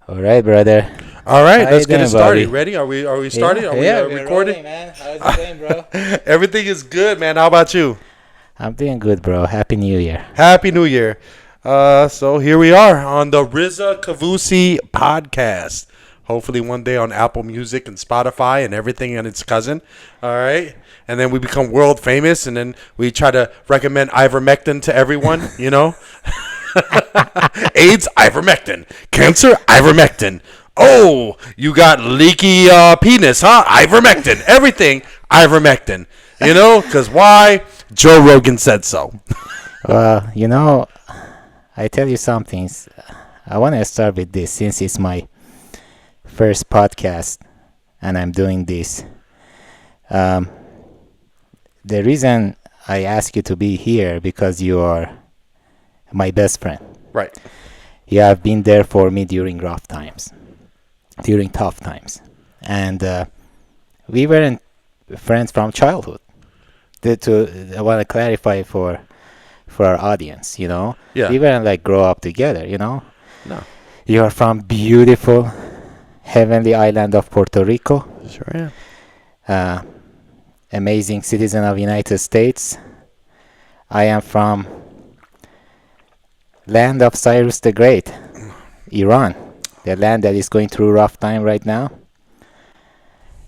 All right, brother. All right, How you let's get doing, it started. buddy? Ready? Are we started? Are we We're recording? rolling, man. How's it going, bro? Everything is good, man. How about you? I'm doing good, bro. Happy New Year. Happy New Year. So here we are on the Riza Kavusi podcast. Hopefully one day on Apple Music and Spotify and everything and its cousin. All right. And then we become world famous and then we try to recommend ivermectin to everyone, you know? AIDS, ivermectin. Cancer, ivermectin. Oh, you got leaky penis, huh? Ivermectin. Everything, ivermectin. You know? Because why? Joe Rogan said so. Well, I tell you something. I want to start with this since it's my first podcast and I'm doing this. The reason I ask you to be here because you are my best friend. Right. You have been there for me during rough times, during tough times. And we weren't friends from childhood. I want to clarify for our audience, Yeah. We weren't like grow up together, No. You are from beautiful, heavenly island of Puerto Rico. Sure am. Amazing citizen of United States. I am from land of Cyrus the Great, Iran, the land that is going through rough time right now.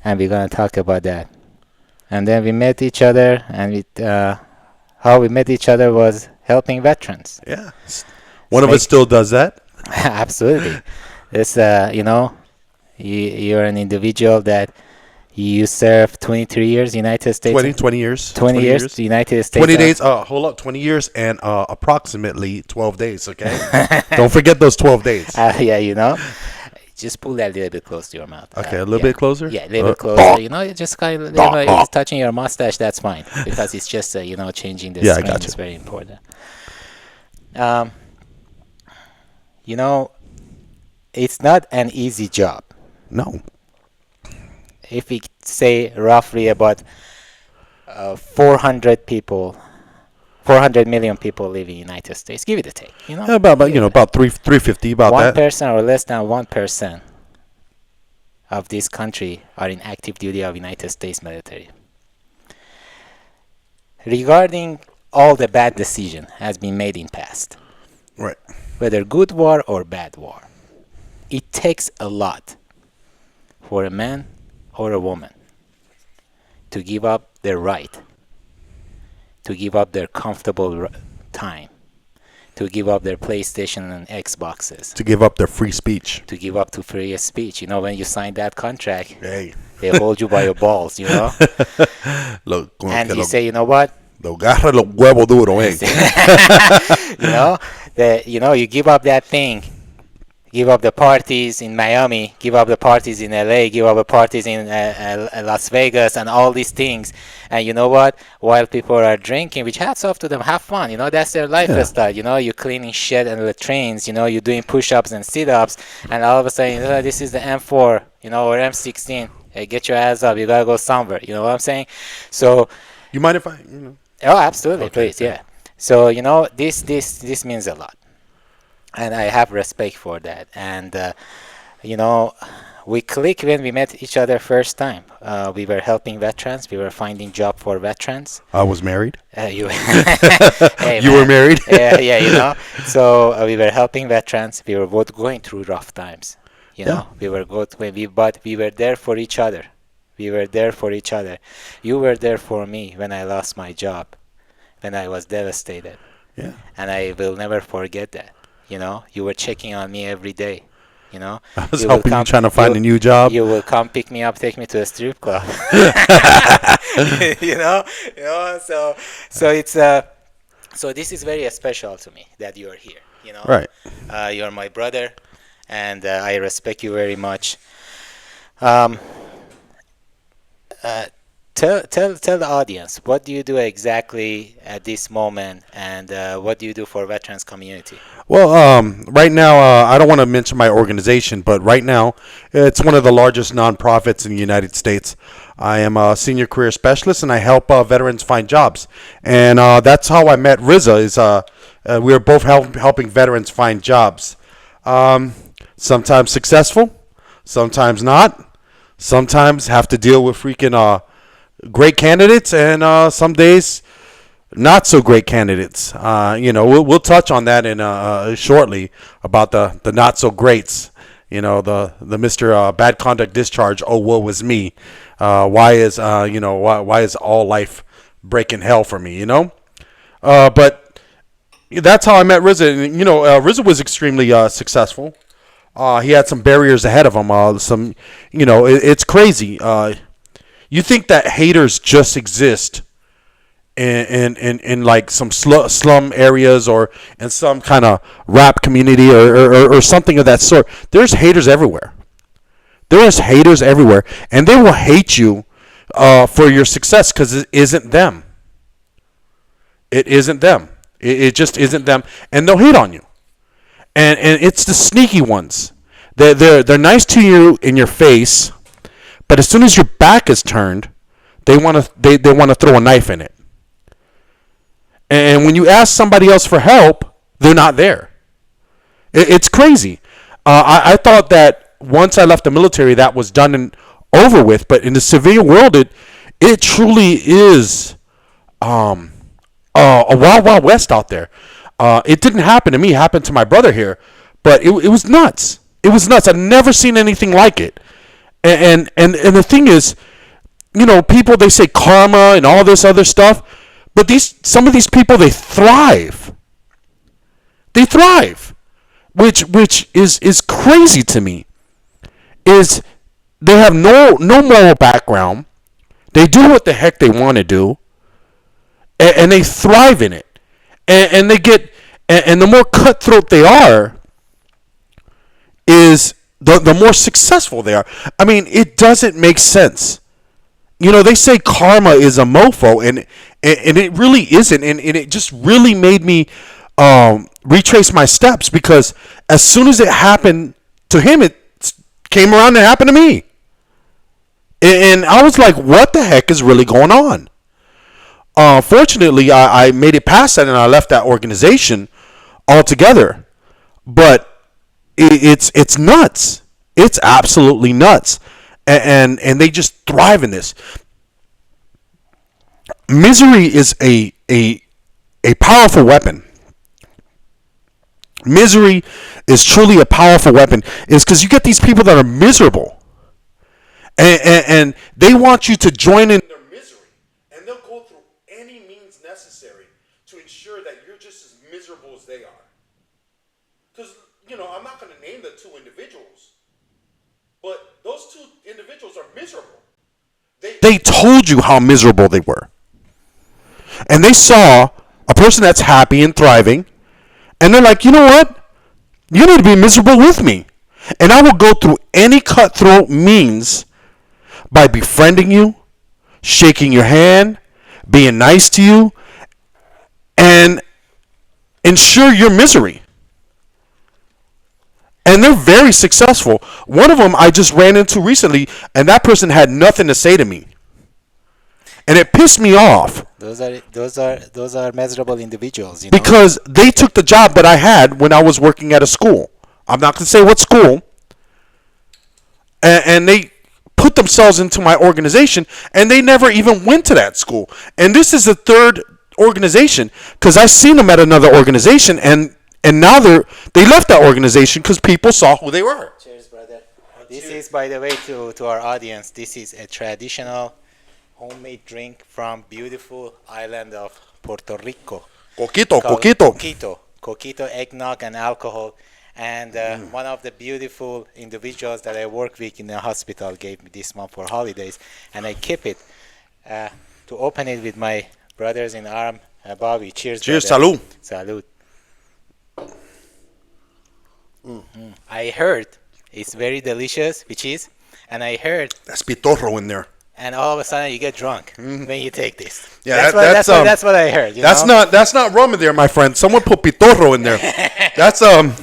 And we're going to talk about that. And then we met each other, and how we met each other was helping veterans. Yeah. One of us still does that. Absolutely. It's, you're an individual that you served 23 years United States. 20 years. 20 years United States. 20 days. Hold up. 20 years and approximately 12 days, okay? Don't forget those 12 days. Yeah. Just pull that a little bit close to your mouth. Okay, a little bit closer? Yeah, a little bit closer. You just kind of, it's touching your mustache, that's fine. Because it's just, changing the screen. I got you. Is very important. It's not an easy job. No. If we say roughly about 400 million people live in the United States, give it a take. Yeah, about 350, about that. 1% or less than 1% of this country are in active duty of United States military. Regarding all the bad decision has been made in past, Right. whether good war or bad war, it takes a lot for a man or a woman to give up their right, to give up their comfortable time, to give up their PlayStation and Xboxes, To give up their free speech. to give up to free speech. When you sign that contract, Hey. they hold you by your balls, And you say, you know what? Lo agarra los huevos duros, You give up that thing. Give up the parties in Miami, give up the parties in LA, give up the parties in Las Vegas and all these things. And you know what? While people are drinking, which hats off to them, have fun. That's their lifestyle. You're cleaning shit and latrines, you're doing push-ups and sit-ups. And all of a sudden, this is the M4, or M16. Hey, get your ass up. You got to go somewhere. You know what I'm saying? So. You mind if I, Oh, absolutely. Okay. Please, yeah. So, this means a lot. And I have respect for that. And, we clicked when we met each other first time. We were helping veterans. We were finding job for veterans. I was married. You You were married? Yeah. So we were helping veterans. We were both going through rough times. Yeah. We were both, but we were there for each other. We were there for each other. You were there for me when I lost my job, when I was devastated. Yeah. And I will never forget that. You were checking on me every day. I was helping you trying to find a new job. You will come pick me up, take me to a strip club. So it's so this is very special to me that you are here. Right. You're my brother, and I respect you very much. Tell the audience, what do you do exactly at this moment, and what do you do for veterans community? Well, right now, I don't want to mention my organization, but right now, it's one of the largest nonprofits in the United States. I am a senior career specialist, and I help veterans find jobs. And that's how I met Riza. We were both helping veterans find jobs. Sometimes successful, sometimes not. Sometimes have to deal with freaking great candidates, and some days not so great candidates. We'll touch on that in shortly about the not so greats. The Mr. Bad Conduct Discharge. Oh, woe was me. Why is all life breaking hell for me? But that's how I met RZA. And, RZA was extremely successful. He had some barriers ahead of him. It's crazy. You think that haters just exist in like some slum areas or in some kind of rap community or something of that sort. There's haters everywhere. There's haters everywhere, and they will hate you for your success because it isn't them. It isn't them. It just isn't them, and they'll hate on you. And it's the sneaky ones. They're nice to you in your face, but as soon as your back is turned, they want to throw a knife in it. And when you ask somebody else for help, they're not there. It's crazy. I thought that once I left the military, that was done and over with. But in the civilian world, it truly is a wild, wild west out there. It didn't happen to me. It happened to my brother here. But it was nuts. It was nuts. I've never seen anything like it. And the thing is, people, they say karma and all this other stuff. But some of these people, they thrive. They thrive, which is crazy to me. Is they have no moral background. They do what the heck they want to do, and they thrive in it. And they get, and the more cutthroat they are, is the more successful they are. I mean, it doesn't make sense. They say karma is a mofo, and it really isn't. And it just really made me retrace my steps, because as soon as it happened to him, it came around and happened to me. And I was like, what the heck is really going on? Fortunately, I made it past that, and I left that organization altogether. But it's nuts. It's absolutely nuts. And they just thrive in this. Misery is a powerful weapon. Misery is truly a powerful weapon. Is because you get these people that are miserable, and they want you to join in their misery, and they'll go through any means necessary to ensure that you're just as miserable as they are. Because I'm not going to name the two individuals. But those two individuals are miserable. They told you how miserable they were. And they saw a person that's happy and thriving. And they're like, you know what? You need to be miserable with me. And I will go through any cutthroat means by befriending you, shaking your hand, being nice to you, and ensure your misery. And they're very successful. One of them I just ran into recently, and that person had nothing to say to me, and it pissed me off. Those are miserable individuals, Because they took the job that I had when I was working at a school. I'm not going to say what school. And they put themselves into my organization, and they never even went to that school. And this is the third organization, because I seen them at another organization, and now they left that organization because people saw who they were. Cheers, brother. This is, by the way, to our audience, this is a traditional homemade drink from beautiful island of Puerto Rico. Coquito, eggnog, and alcohol. And one of the beautiful individuals that I work with in the hospital gave me this one for holidays, and I keep it to open it with my brothers in arm. Bobby, cheers. Cheers, brother. salud. Salud. I heard it's very delicious, which is, and I heard That's pitorro in there. and all of a sudden you get drunk when you take this. Yeah, that's what I heard. That's not rum in there, my friend. Someone put pitorro in there. That's some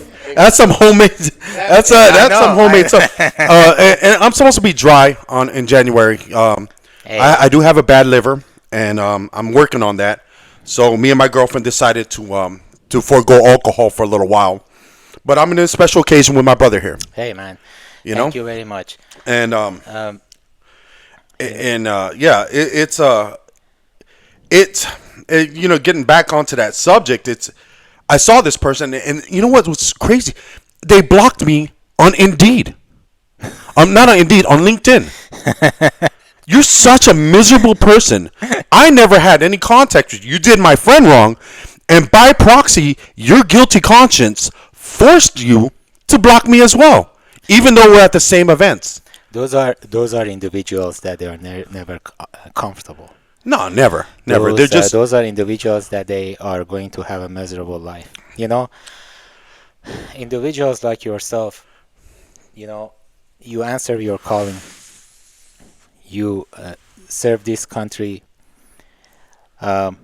homemade. That's some homemade stuff. And I'm supposed to be dry in January. Hey. I do have a bad liver, and I'm working on that. So me and my girlfriend decided to forego alcohol for a little while. But I'm in a special occasion with my brother here. Hey, man. You know, Thank you very much. and Um, yeah, you know, getting back onto that subject, I saw this person, and you know what was crazy? They blocked me on Indeed. Not on Indeed, on LinkedIn. You're such a miserable person. I never had any contact with you. You did my friend wrong, and by proxy, your guilty conscience forced you to block me as well, even though we're at the same events. those are individuals that they are never comfortable. No, never, never. They're just Those are individuals that they are going to have a miserable life. You know, individuals like yourself, you know, you answer your calling. You serve this country um,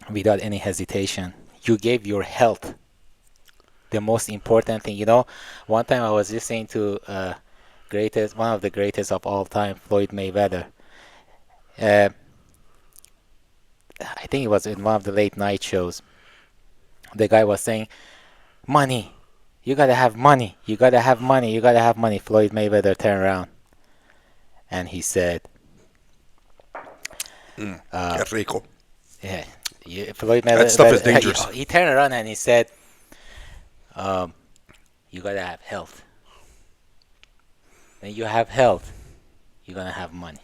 without any hesitation. You gave your health, the most important thing. You know, one time I was listening to one of the greatest of all time, Floyd Mayweather. Uh, I think it was in one of the late night shows. The guy was saying, "Money, you gotta have money. You gotta have money. You gotta have money." Floyd Mayweather turned around and he said, qué rico. "Yeah, Floyd That stuff is Mayweather." dangerous. He turned around and he said, "You gotta have health. When you have health, you're gonna have money."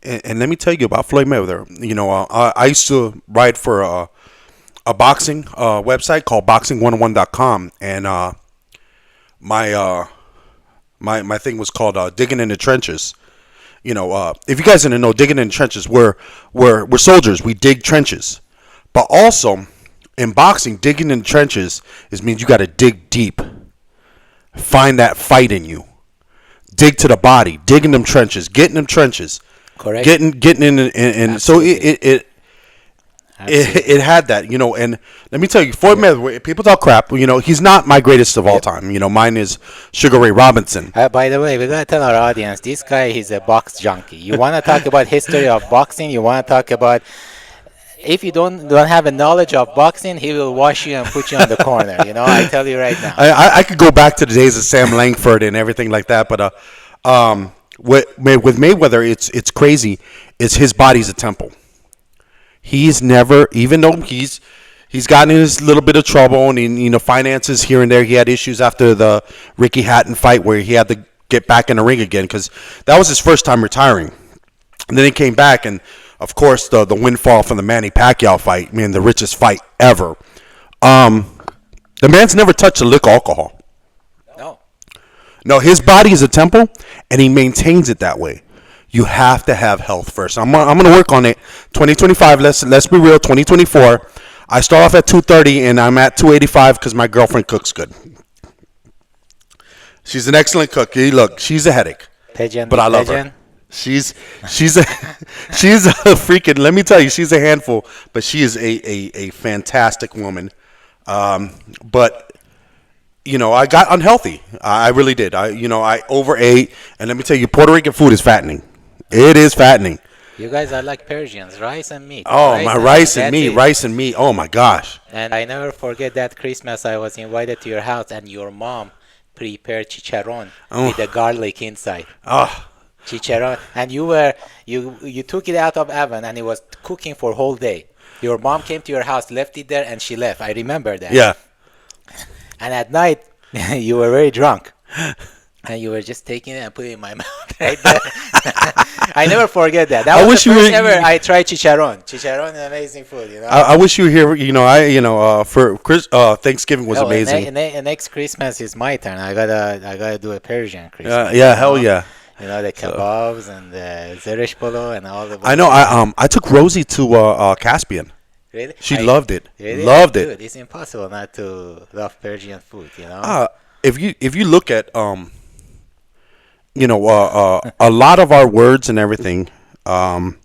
And let me tell you about Floyd Mayweather. You know, I used to write for a boxing website called boxing101.com, and my thing was called Digging in the Trenches. You know, if you guys didn't know, digging in the trenches, we're soldiers. We dig trenches, but also in boxing, digging in the trenches means you got to dig deep, find that fight in you, dig to the body, dig in them trenches, get in them trenches, Correct. getting in, and so it had that, you know. And let me tell you, Floyd Mayweather, people talk crap. You know, he's not my greatest of all time. You know, mine is Sugar Ray Robinson. By the way, we gotta tell our audience, this guy is a box junkie. You wanna talk about history of boxing? You wanna talk about if you don't have a knowledge of boxing, he will wash you and put you on the corner. You know, I tell you right now. I could go back to the days of Sam Langford and everything like that, but with Mayweather, it's crazy. Is his body's a temple. He's never, even though he's gotten in his little bit of trouble and you know, finances here and there. He had issues after the Ricky Hatton fight where he had to get back in the ring again because that was his first time retiring. And then he came back, and of course the windfall from the Manny Pacquiao fight, man, the richest fight ever. The man's never touched a lick of alcohol. No, his body is a temple, and he maintains it that way. You have to have health first. I'm gonna work on it. 2025. Let's be real. 2024. I start off at 230, and I'm at 285 because my girlfriend cooks good. She's an excellent cook. Hey, look, she's a headache, Pagan, but I love her. She's a freaking. Let me tell you, she's a handful, but she is a fantastic woman. But you know, I got unhealthy. I really did. I overate, and let me tell you, Puerto Rican food is fattening. It is fattening. You guys are like Persians, rice and meat. Oh, my rice and meat. Oh my gosh. And I never forget that Christmas I was invited to your house and your mom prepared chicharron with the garlic inside. Oh. Chicharron, and you took it out of oven and it was cooking for whole day. Your mom came to your house, left it there, and she left. I remember that. Yeah. And at night, you were very drunk. And you were just taking it and putting it in my mouth right there. I never forget that. That was the first ever I tried chicharron. Chicharron is amazing food, you know. I wish you were here. You know, for Thanksgiving was amazing. Next Christmas is my turn. I gotta do a Persian Christmas. Yeah, hell yeah. You know, the kebabs and the zeresh polo and all the. I know. I took Rosie to Caspian. Really? She loved it. Really? Loved it. Dude, it's impossible not to love Persian food, you know. If you look at you know, a lot of our words and everything come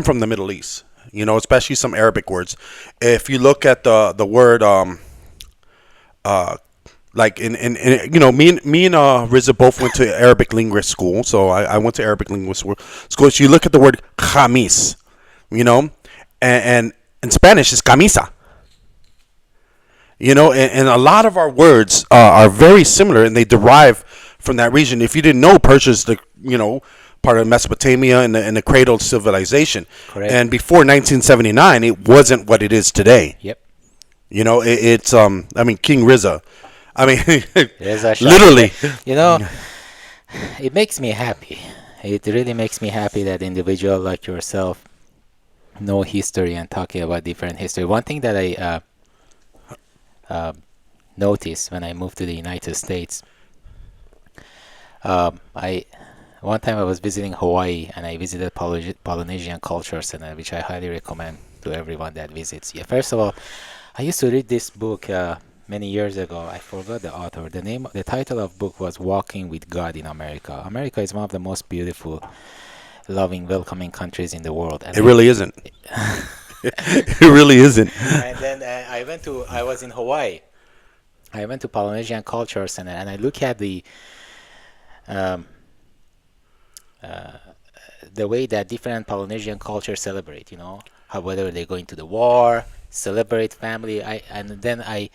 from the Middle East. You know, especially some Arabic words. If you look at the word like in you know, me and Rizza both went to Arabic linguist school, so I went to Arabic linguist school. So you look at the word khamis, you know, and in Spanish it's camisa. and a lot of our words are very similar, and they derive from that region. If you didn't know, Persia is part of Mesopotamia and the cradle of civilization. Correct. And before 1979, it wasn't what it is today. Yep. It's I mean, King Rizza. I mean, There's a shot. literally. You know, it makes me happy. It really makes me happy that individual like yourself know history and talking about different history. One thing that I noticed when I moved to the United States, I one time I was visiting Hawaii and I visited Polynesian Culture Center, which I highly recommend to everyone that visits. Yeah, first of all, I used to read this book many years ago. I forgot the author. The title of book was Walking with God in America. America is one of the most beautiful, loving, welcoming countries in the world. And It really isn't. It really isn't. and then I was in Hawaii. I went to Polynesian Culture Center and I look at um, the way that different Polynesian cultures celebrate, how whether they go into the war, celebrate family. I had the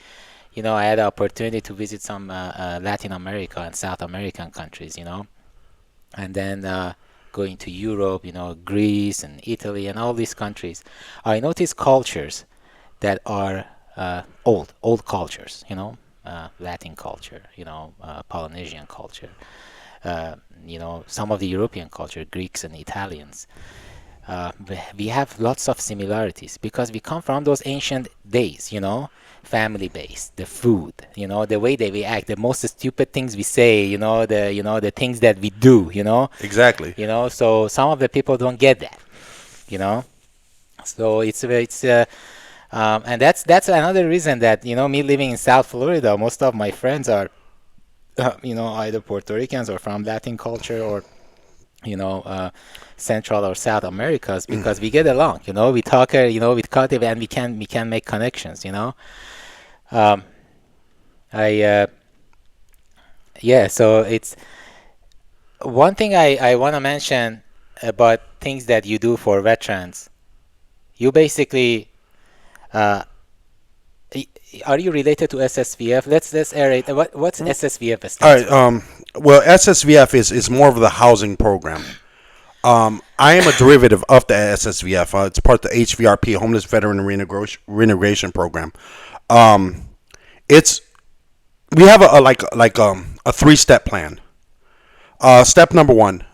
opportunity to visit some Latin America and South American countries, and then going to Europe, Greece and Italy and all these countries. I noticed cultures that are old cultures, Latin culture, Polynesian culture, some of the European culture, Greeks and Italians. We have lots of similarities because we come from those ancient days, family based, the food, the way that we act, the most stupid things we say, the things that we do, Exactly. So some of the people don't get that, so it's and that's another reason that, me living in South Florida, most of my friends are either Puerto Ricans or from Latin culture or Central or South Americas, because we get along, we talk, we cultivate and we can make connections, so it's one thing I want to mention about things that you do for veterans. You basically are you related to SSVF? Let's aerate. What's SSVF All stands right. Well, SSVF is more of the housing program. I am a derivative of the SSVF. It's part of the HVRP, Homeless Veteran Reintegration Program. We have a 3-step plan. Step number 1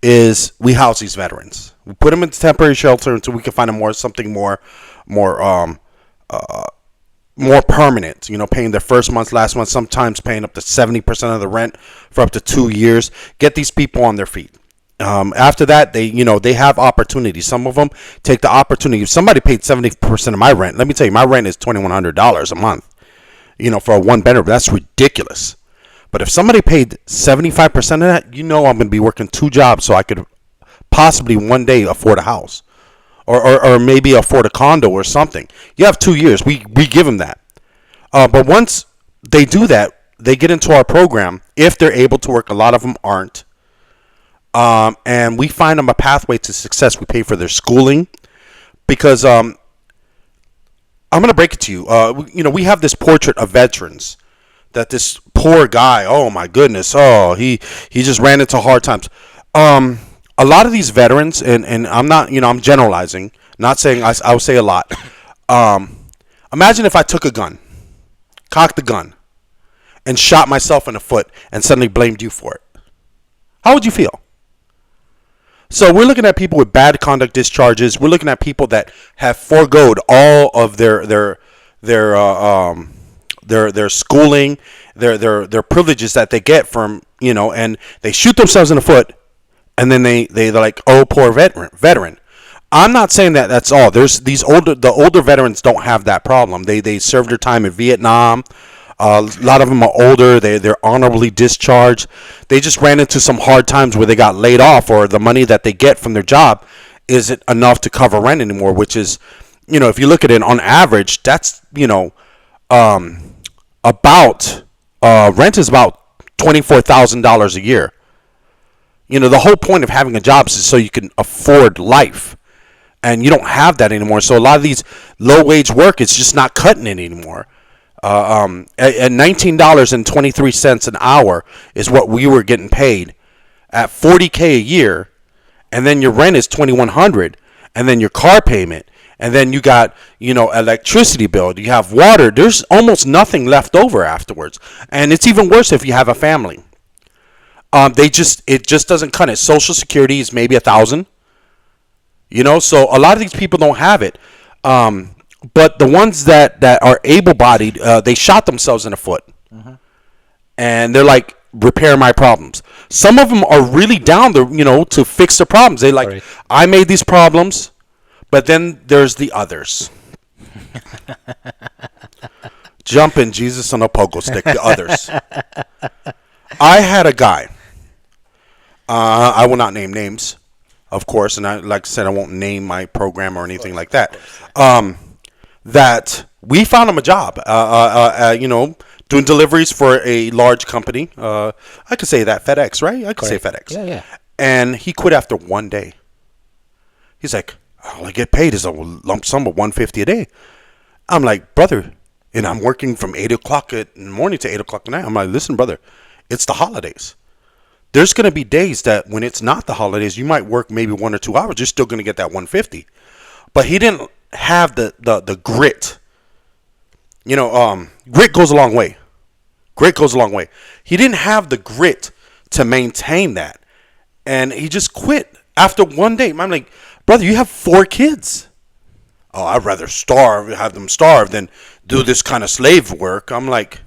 is we house these veterans. We put them in temporary shelter until we can find them something more permanent, paying their first month, last month, sometimes paying up to 70% of the rent for up to 2 years. Get these people on their feet. After that, they have opportunities. Some of them take the opportunity. If somebody paid 70% of my rent, let me tell you, my rent is $2,100 a month, for a 1-bedroom. That's ridiculous. But if somebody paid 75% of that, I'm going to be working 2 jobs so I could possibly one day afford a house. Or maybe afford a condo or something. You have 2 years. We give them that. But once they do that, they get into our program. If they're able to work, a lot of them aren't. And we find them a pathway to success. We pay for their schooling. Because I'm going to break it to you. We have this portrait of veterans. That this poor guy, oh my goodness, he just ran into hard times. A lot of these veterans, and I'm not, I'm generalizing, not saying I would say a lot. Imagine if I took a gun, cocked the gun, and shot myself in the foot and suddenly blamed you for it. How would you feel? So we're looking at people with bad conduct discharges. We're looking at people that have foregoed all of their schooling, their privileges that they get from, and they shoot themselves in the foot. And then they're like, oh, poor veteran. I'm not saying that that's all. There's the older veterans don't have that problem. They served their time in Vietnam. A lot of them are older. They're honorably discharged. They just ran into some hard times where they got laid off, or the money that they get from their job isn't enough to cover rent anymore. Which is, if you look at it on average, that's about rent is about $24,000 a year. The whole point of having a job is so you can afford life. and you don't have that anymore. So a lot of these low wage work, it's just not cutting it anymore. At $19.23 an hour is what we were getting paid. At $40K a year, and then your rent is $2,100, and then your car payment, and then you got electricity bill. You have water. There's almost nothing left over afterwards, and it's even worse if you have a family. It just doesn't cut it. Social Security is maybe $1,000. So a lot of these people don't have it. But the ones that are able-bodied, they shot themselves in the foot, and they're like, repair my problems. Some of them are really down to fix the problems. They like, right. I made these problems, but then there's the others. Jumping Jesus on a pogo stick. The others. I had a guy. I will not name names, of course, and like I said, I won't name my program or anything like that. That we found him a job. Doing deliveries for a large company. I could say that, FedEx, right? I could say FedEx. Yeah. And he quit after one day. He's like, all I get paid is a lump sum of $150 a day. I'm like, brother, and I'm working from 8 o'clock in the morning to 8 o'clock at night. I'm like, listen, brother, it's the holidays. There's going to be days that when it's not the holidays, you might work maybe 1 or 2 hours. You're still going to get that $150. But he didn't have the grit. Grit goes a long way. Grit goes a long way. He didn't have the grit to maintain that. And he just quit after one day. I'm like, brother, you have 4 kids. Oh, I'd rather have them starve than do this kind of slave work. I'm like,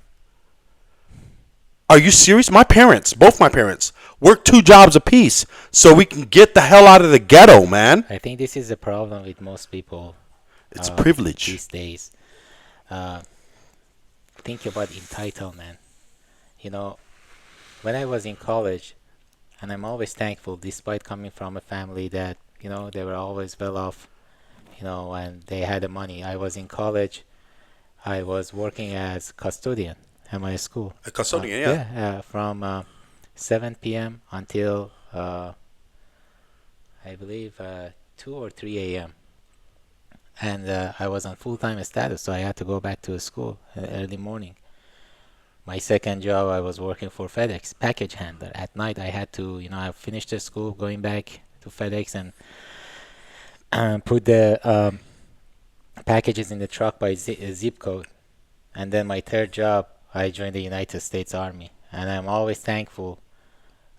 are you serious? Both my parents, work 2 jobs apiece so we can get the hell out of the ghetto, man. I think this is the problem with most people. It's privilege these days. Think about entitlement. When I was in college, and I'm always thankful, despite coming from a family that they were always well off, and they had the money. I was in college. I was working as custodian at my school. A custodian, yeah. Yeah, from 7 p.m. until I believe 2 or 3 a.m. And I was on full-time status, so I had to go back to school early morning. My second job, I was working for FedEx, package handler. At night, I had to, I finished the school, going back to FedEx and put the packages in the truck by zip code. And then my third job, I joined the United States Army. And I'm always thankful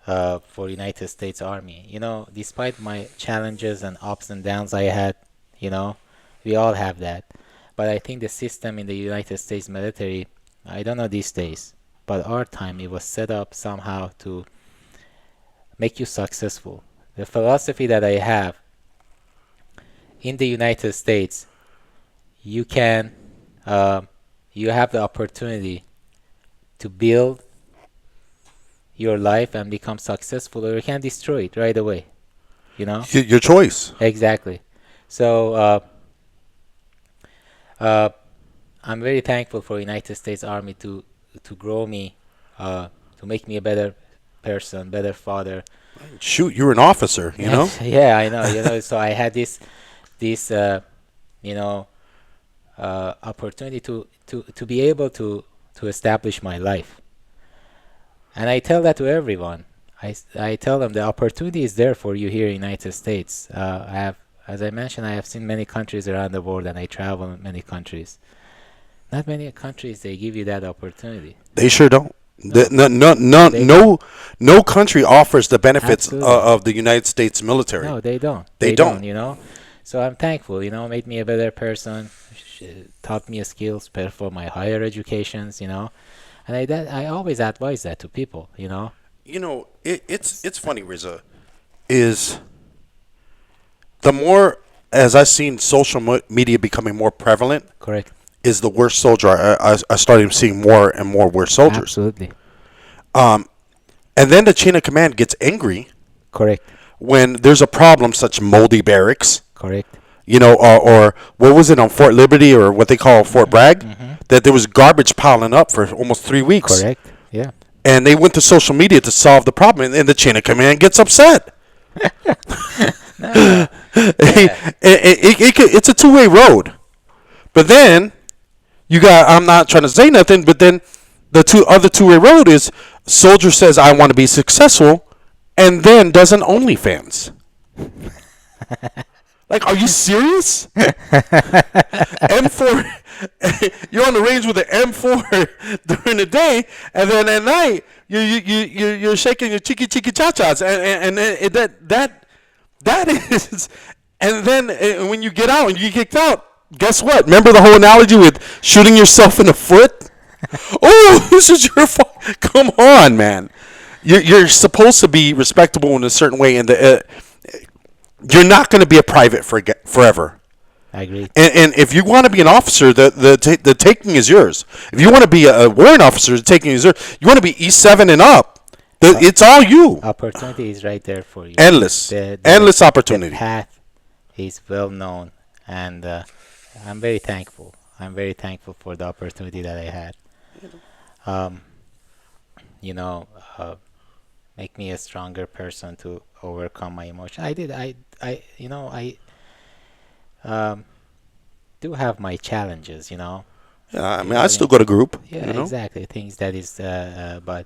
for United States Army. Despite my challenges and ups and downs I had, we all have that. But I think the system in the United States military, I don't know these days, but our time, it was set up somehow to make you successful. The philosophy that I have in the United States, you have the opportunity to build your life and become successful, or you can destroy it right away. Your choice. Exactly. So I'm very thankful for United States Army to grow me, to make me a better person, better father. Shoot, you're an officer, Yeah, I know. So I had this opportunity to be able to establish my life. And I tell that to everyone. I tell them the opportunity is there for you here in the United States. As I mentioned, I have seen many countries around the world, and I travel in many countries. Not many countries, they give you that opportunity. They sure don't. No country offers the benefits of the United States military. No, they don't. They don't. So I'm thankful. Made me a better person, taught me skills for my higher educations. And I always advise that to people. It's funny, Riza, is the more as I've seen social media becoming more prevalent. Correct. Is the worst soldier. I started seeing more and more worst soldiers. Absolutely. And then the chain of command gets angry. Correct. When there's a problem such moldy barracks. Correct. Or what was it on Fort Liberty or what they call Fort Bragg? Mm-hmm. That there was garbage piling up for almost 3 weeks. Correct. Yeah. And they went to social media to solve the problem, and the chain of command gets upset. Yeah. It's a two-way road. But then you got. I'm not trying to say nothing, but then the two-way road is soldier says I want to be successful, and then does an OnlyFans. Like, are you serious? M4, you're on the range with an M4 during the day, and then at night you're shaking your cheeky cha chas, and that is, and then when you get out and you get kicked out, guess what? Remember the whole analogy with shooting yourself in the foot? Oh, this is your fault. Come on, man. You're supposed to be respectable in a certain way, and you're not going to be a private forever. I agree. And if you want to be an officer, the taking is yours. If you want to be a warrant officer, the taking is yours. You want to be E7 and up, it's all you. Opportunity is right there for you. Endless. The Endless opportunity. The path is well known, and I'm very thankful. I'm very thankful for the opportunity that I had. Um, you know, make me a stronger person to overcome my emotion. I did. I do have my challenges. Yeah, I mean, I still go to group. Yeah, exactly. Things that is, but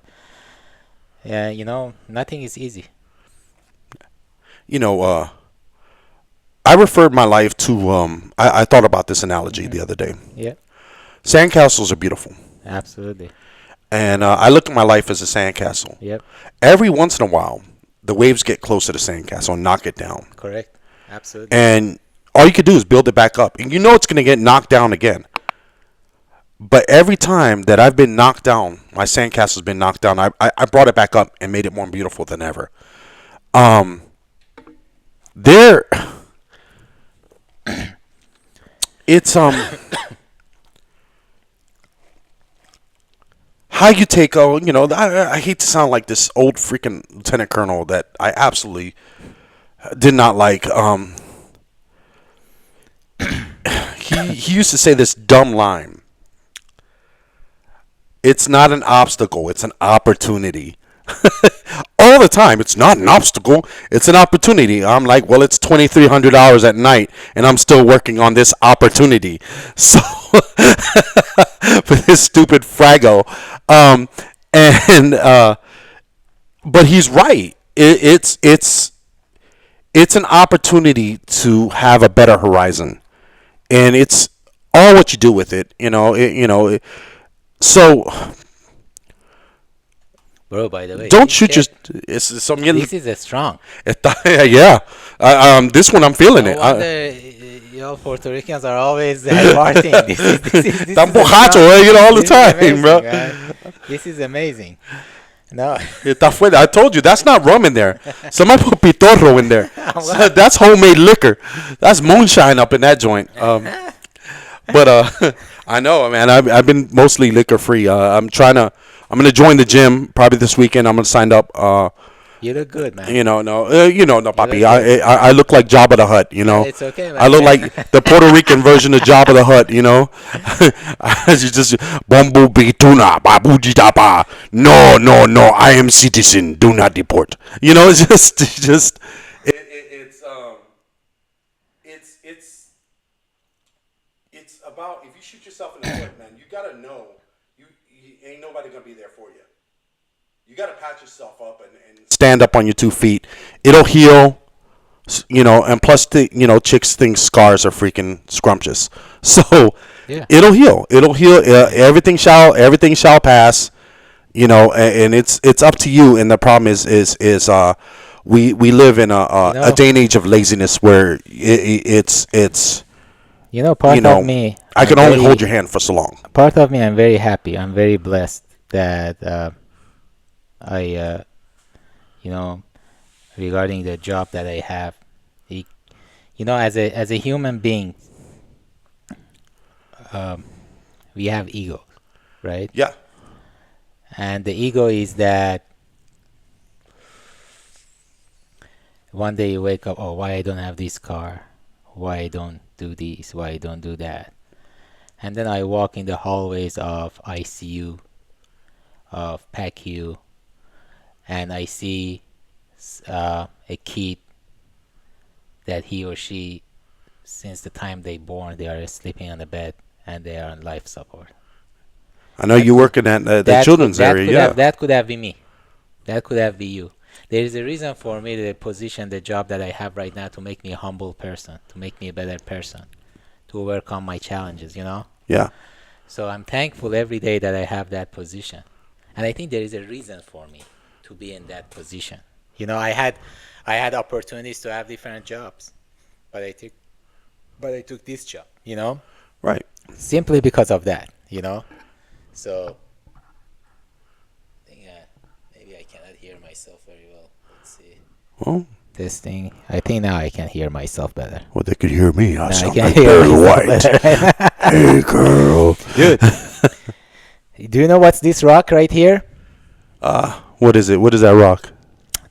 nothing is easy. I referred my life to. I thought about this analogy the other day. Yeah, Sandcastles are beautiful, absolutely. and I look at my life as a sandcastle. Yep, Every once in a while, the waves get close to the sandcastle and knock it down. correct. Absolutely. And all you could do is build it back up. And you know it's going to get knocked down again. But every time that I've been knocked down, my sandcastle's been knocked down, I brought it back up and made it more beautiful than ever. There, it's how you take I hate to sound like this old freaking lieutenant colonel that I absolutely did not like. He used to say this dumb line. It's not an obstacle, it's an opportunity. All the time, it's not an obstacle, it's an opportunity. I'm like, well, it's $2,300 at night, and I'm still working on this opportunity. So, for this stupid Frago. But he's right. It's an opportunity to have a better horizon, and it's all what you do with it. So Bro, by the way, don't shoot your. It's some. this is a strong. Yeah. This one I'm feeling No it. wonder Puerto Ricans are always partying. This I'm is a borracho, strong. all the This is time, amazing, bro. man. This is amazing. No, I told you that's not rum in there. Somebody put pitorro in there. So that's homemade liquor. That's moonshine up in that joint. But I know, man. I've been mostly liquor free. I'm gonna join the gym probably this weekend. I'm gonna sign up. you look good, man. No, papi. I look like Jabba the Hutt. It's okay, man. I look like the Puerto Rican version of Jabba the Hutt. You just bumblebee tuna babuji dapa. No. I am citizen. Do not deport. It's just. It's about if you shoot yourself in the foot, man. You gotta know you ain't nobody gonna be there for you. You gotta patch yourself up and stand up on your 2 feet. It'll heal, and plus chicks think scars are freaking scrumptious. So Yeah. it'll heal. It'll heal. Everything shall pass. And it's up to you. And the problem is we live in a day and age of laziness where it's Part of me. I can only hold your hand for so long. Part of me, I'm very happy. I'm very blessed that I, regarding the job that I have, as a human being, we have ego, right? Yeah. And the ego is that one day you wake up, oh, why I don't have this car? Why I don't do this? Why I don't do that? And then I walk in the hallways of ICU, of PACU, and I see a kid that he or she, since the time they born, they are sleeping on the bed and they are on life support. I know That you're could working at the that children's area. Yeah. that could have been me. That could have been you. There is a reason for me, the position, the job that I have right now, to make me a humble person, to make me a better person, to overcome my challenges, you know? Yeah. So I'm thankful every day that I have that position. And I think there is a reason for me to be in that position. You know, I had opportunities to have different jobs, but I took this job, you know? Right. Simply because of that, you know? So I think maybe I cannot hear myself very well. Let's see. Well, This thing. I think now I can hear myself better. they could hear me. I Now I sound can like hear Barry myself White. better. Hey, girl. Dude, do you know what's this rock right here? What is it? What is that rock?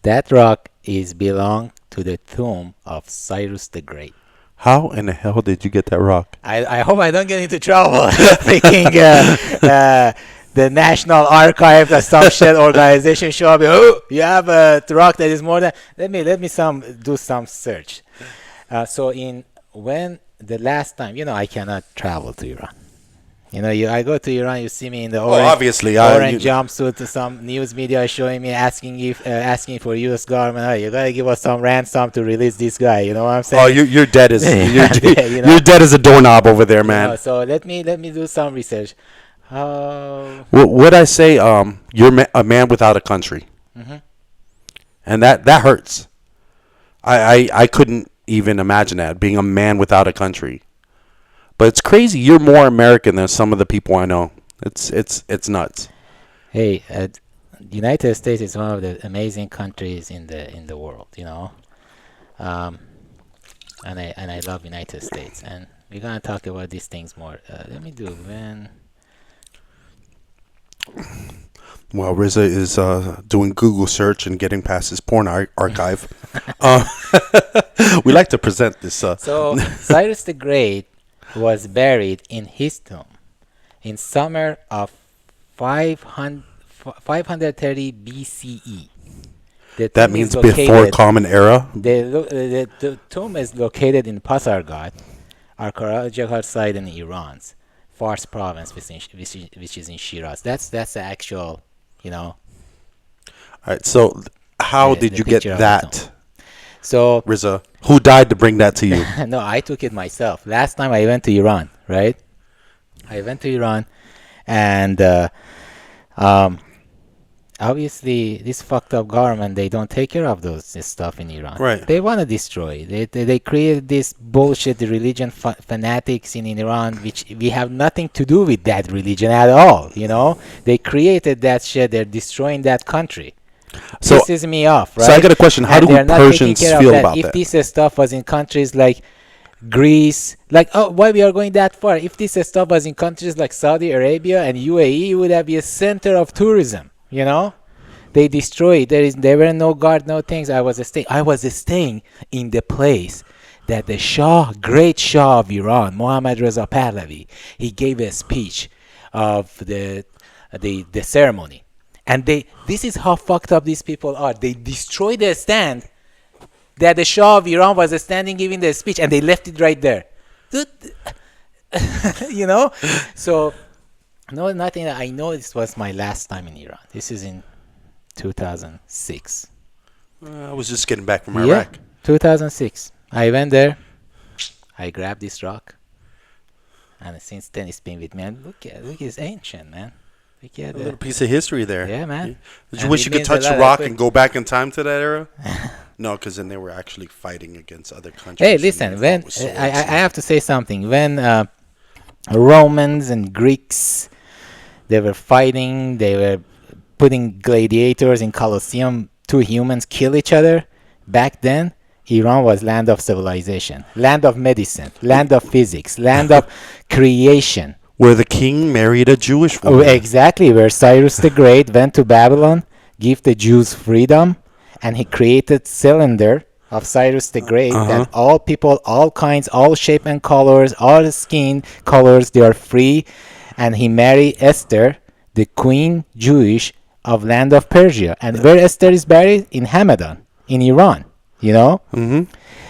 That rock is belong to the tomb of Cyrus the Great. How in the hell did you get that rock? I hope I don't get into trouble. Thinking the National Archives or some shit organization show up. Oh, you have a rock that is more than. Let me do some search. So when the last time, you know, I cannot travel to Iran. You know, I go to Iran, you see me in the obviously, orange jumpsuit. Some news media is showing me asking for U.S. government. Oh, you gotta give us some ransom to release this guy. You know what I'm saying? Oh, your debt is You know? your debt is a doorknob over there, man. You know, so let me do some research. Oh, What I say? You're a man without a country, and that hurts. I couldn't even imagine that, being a man without a country. But it's crazy. You're more American than some of the people I know. It's nuts. hey, United States is one of the amazing countries in the world. You know, and I love United States, and we're gonna talk about these things more. Let me do when. Well, Riza is doing Google search and getting past his porn archive. We like to present this. So Cyrus the Great was buried in his tomb in summer of 530 BCE. That means before Common Era. The tomb is located in Pasargad, archaeological site in Iran's Fars province, which is in Shiraz. That's the actual, you know. All right. So, how did you get picture of the that, So Riza? Who died to bring that to you? no, I took it myself. Last time I went to Iran, right? I went to Iran, and obviously this fucked up government, they don't take care of this stuff in Iran. Right. They want to destroy it. They created this bullshit religion fanatics in Iran, which we have nothing to do with that religion at all. You know, they created that shit. They're destroying that country. So, Pisses me off, right? so I got a question. How And do they're not taking Persians care of feel that. about If that? this stuff was in countries like Greece, like, oh, why we are going that far? If this stuff was in countries like Saudi Arabia and UAE, it would have been a center of tourism. You know, they destroyed. There were no guard, no things. I was staying in the place that the great Shah of Iran, Mohammad Reza Pahlavi, he gave a speech of the ceremony. And this is how fucked up these people are. They destroyed the stand that the Shah of Iran was standing giving the speech, and they left it right there. You know? So, no, nothing. I know this was my last time in Iran. This is in 2006. I was just getting back from Yeah, Iraq. 2006. I went there. I grabbed this rock. And since then, it's been with me. And look, it's ancient, man. Look at A little piece of history there. Yeah, man. Did you And wish it you could means a touch the lot. rock and go back in time to that era? No, because then they were actually fighting against other countries. Hey, and listen. they When fought with swords I and- have to say something. When Romans and Greeks, they were fighting. They were putting gladiators in Colosseum. Two humans kill each other. Back then, Iran was land of civilization, land of medicine, land of physics, land of creation. where the king married a Jewish Oh, woman. exactly, where Cyrus the Great went to Babylon, give the Jews freedom, and he created cylinder of Cyrus the Great that all people, all kinds, all shape and colors, all skin colors, they are free. And he married Esther, the queen Jewish of land of Persia. And where Esther is buried? In Hamadan, in Iran. You know.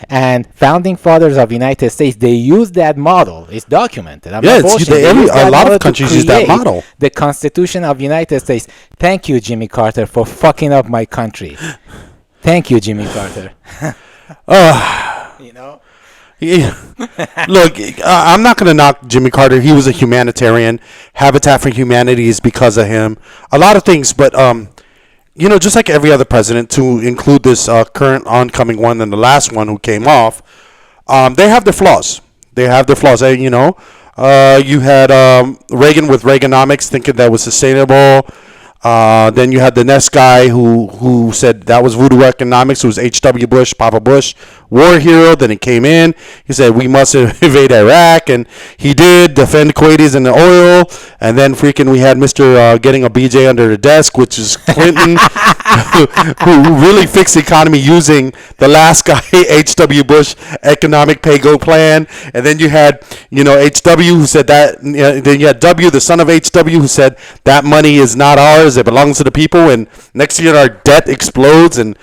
And founding fathers of United States, they used that model. It's documented. I'm Yeah, not bullshitting. a lot model of to countries use that create model. The Constitution of United States. Thank you, Jimmy Carter, for fucking up my country. Thank you, Jimmy Carter. You know? Yeah. Look, I'm not going to knock Jimmy Carter. He was a humanitarian. Habitat for Humanity is because of him. A lot of things, but you know, just like every other president, to include this current oncoming one and the last one who came off, they have their flaws. They have their flaws. You know, you had Reagan with Reaganomics, thinking that was sustainable. Then you had the next guy who said that was voodoo economics, who was H.W. Bush, Papa Bush, war hero. Then he came in. He said, we must invade Iraq. And he did defend Kuwaitis and the oil. And then freaking we had Mr. Getting a BJ under the desk, which is Clinton, who really fixed the economy using the last guy, H.W. Bush, economic pay-go plan. And then you had, you know, H.W. who said that. Then you had W, the son of H.W., who said that money is not ours. It belongs to the people. And next year our debt explodes. And,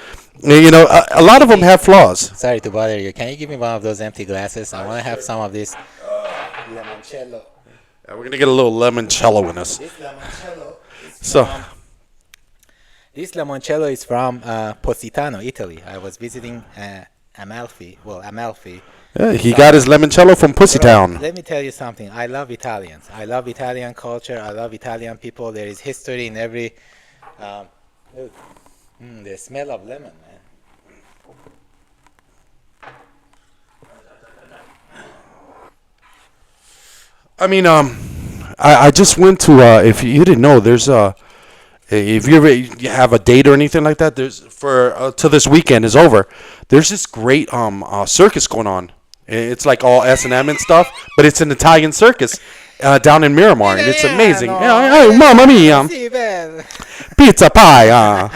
you know, a lot of them have flaws. Sorry to bother you. Can you give me one of those empty glasses? I want to have some of this limoncello. Yeah, we're going to get a little limoncello in us. This limoncello is So, This limoncello is from Positano, Italy. I was visiting Amalfi. Well, Amalfi. yeah, he got his limoncello from Pussytown. Let me tell you something. I love Italians. I love Italian culture. I love Italian people. There is history in every. Look, the smell of lemon, man. I mean, I just went to, if you didn't know, there's if you ever you have a date or anything like that, there's for till this weekend is over. There's this great circus going on. It's like all S&M and stuff, but it's an Italian circus down in Miramar, and it's amazing. Oh, mamma mia! Pizza pie,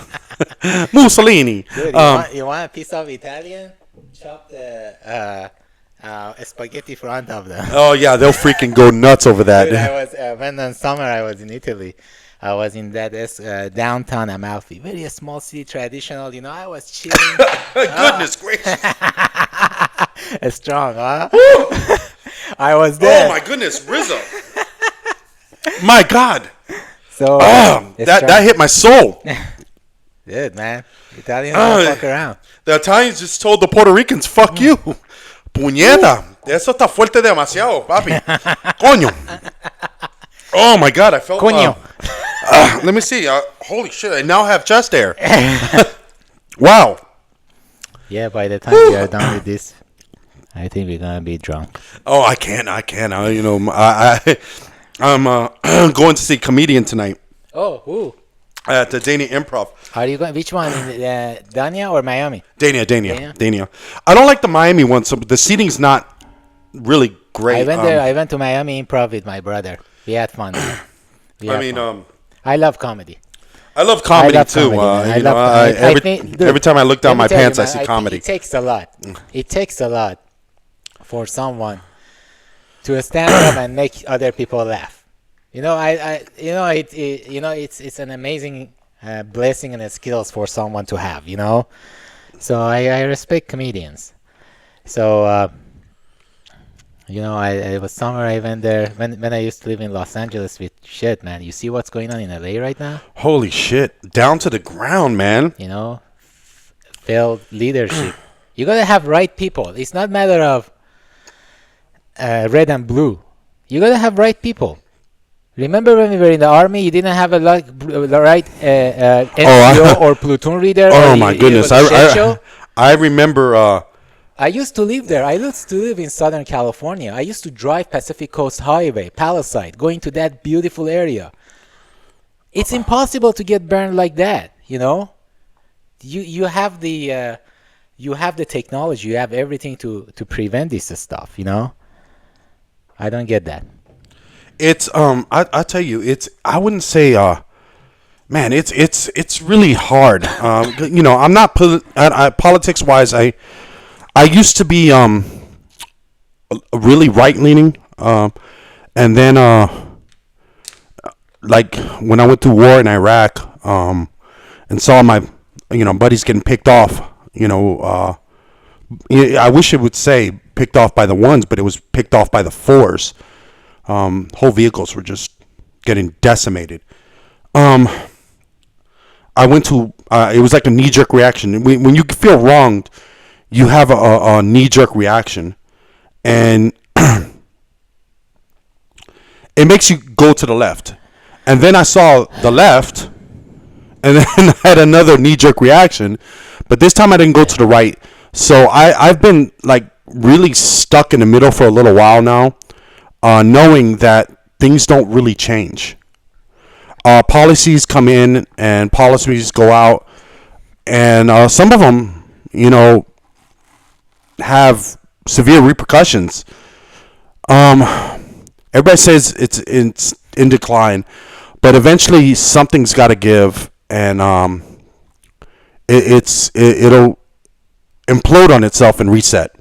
Mussolini. Dude, you want a piece of Italian? Chop the spaghetti front of them. Oh yeah, they'll freaking go nuts over that. Dude, I was when in summer I was in Italy. I was in that downtown Amalfi, very small city, traditional. You know, I was chilling. Goodness gracious! Strong, huh? I was there. Oh my goodness, Rizzo! My God! So that hit my soul. Good man, Italians don't fuck around. The Italians just told the Puerto Ricans, "Fuck you, puñeta." Eso está fuerte demasiado, papi. Coño. Oh my God, I felt. Coño. Let me see. Holy shit! I now have chest hair. Wow. Yeah, by the time we are done with this, I think we're gonna be drunk. Oh, I can't. You know, I'm going to see Comedian tonight Oh, who? at the Dania Improv. Are you going? Which one? Dania or Miami? Dania. I don't like the Miami one. So the seating's not really great. I went there. I went to Miami Improv with my brother. We had fun. I love comedy. I love comedy too. Comedy, every time I look down my pants, I see comedy. It takes a lot. It takes a lot for someone to stand up and make other people laugh. You know, it's an amazing blessing and a skills for someone to have. You know, so I respect comedians. So. You know, it was summer. I went there when I used to live in Los Angeles. With shit, man. You see what's going on in LA right now? Holy shit! Down to the ground, man. You know, failed leadership. You gotta have right people. It's not a matter of red and blue. You gotta have right people. Remember when we were in the army? You didn't have the right NCO or platoon leader. Oh my goodness! I remember. I used to live there. I used to live in Southern California. I used to drive Pacific Coast Highway, Palisade, going to that beautiful area. It's impossible to get burned like that, you know? You have the technology, you have everything to prevent this stuff, you know? I don't get that. It's I tell you, I wouldn't say man, it's really hard. You know, I'm not politics wise. I used to be really right leaning, and then like when I went to war in Iraq, and saw my buddies getting picked off, I wish it would say picked off by the ones, but it was picked off by the fours. Whole vehicles were just getting decimated. I went to. It was like a knee jerk reaction. When you feel wronged, you have a knee jerk reaction, and it makes you go to the left. And then I saw the left, and then I had another knee jerk reaction, but this time I didn't go to the right. So I've been like really stuck in the middle for a little while now, knowing that things don't really change. Policies come in and policies go out, and some of them, have severe repercussions. Everybody says it's in decline, but eventually something's got to give, and it'll implode on itself and reset.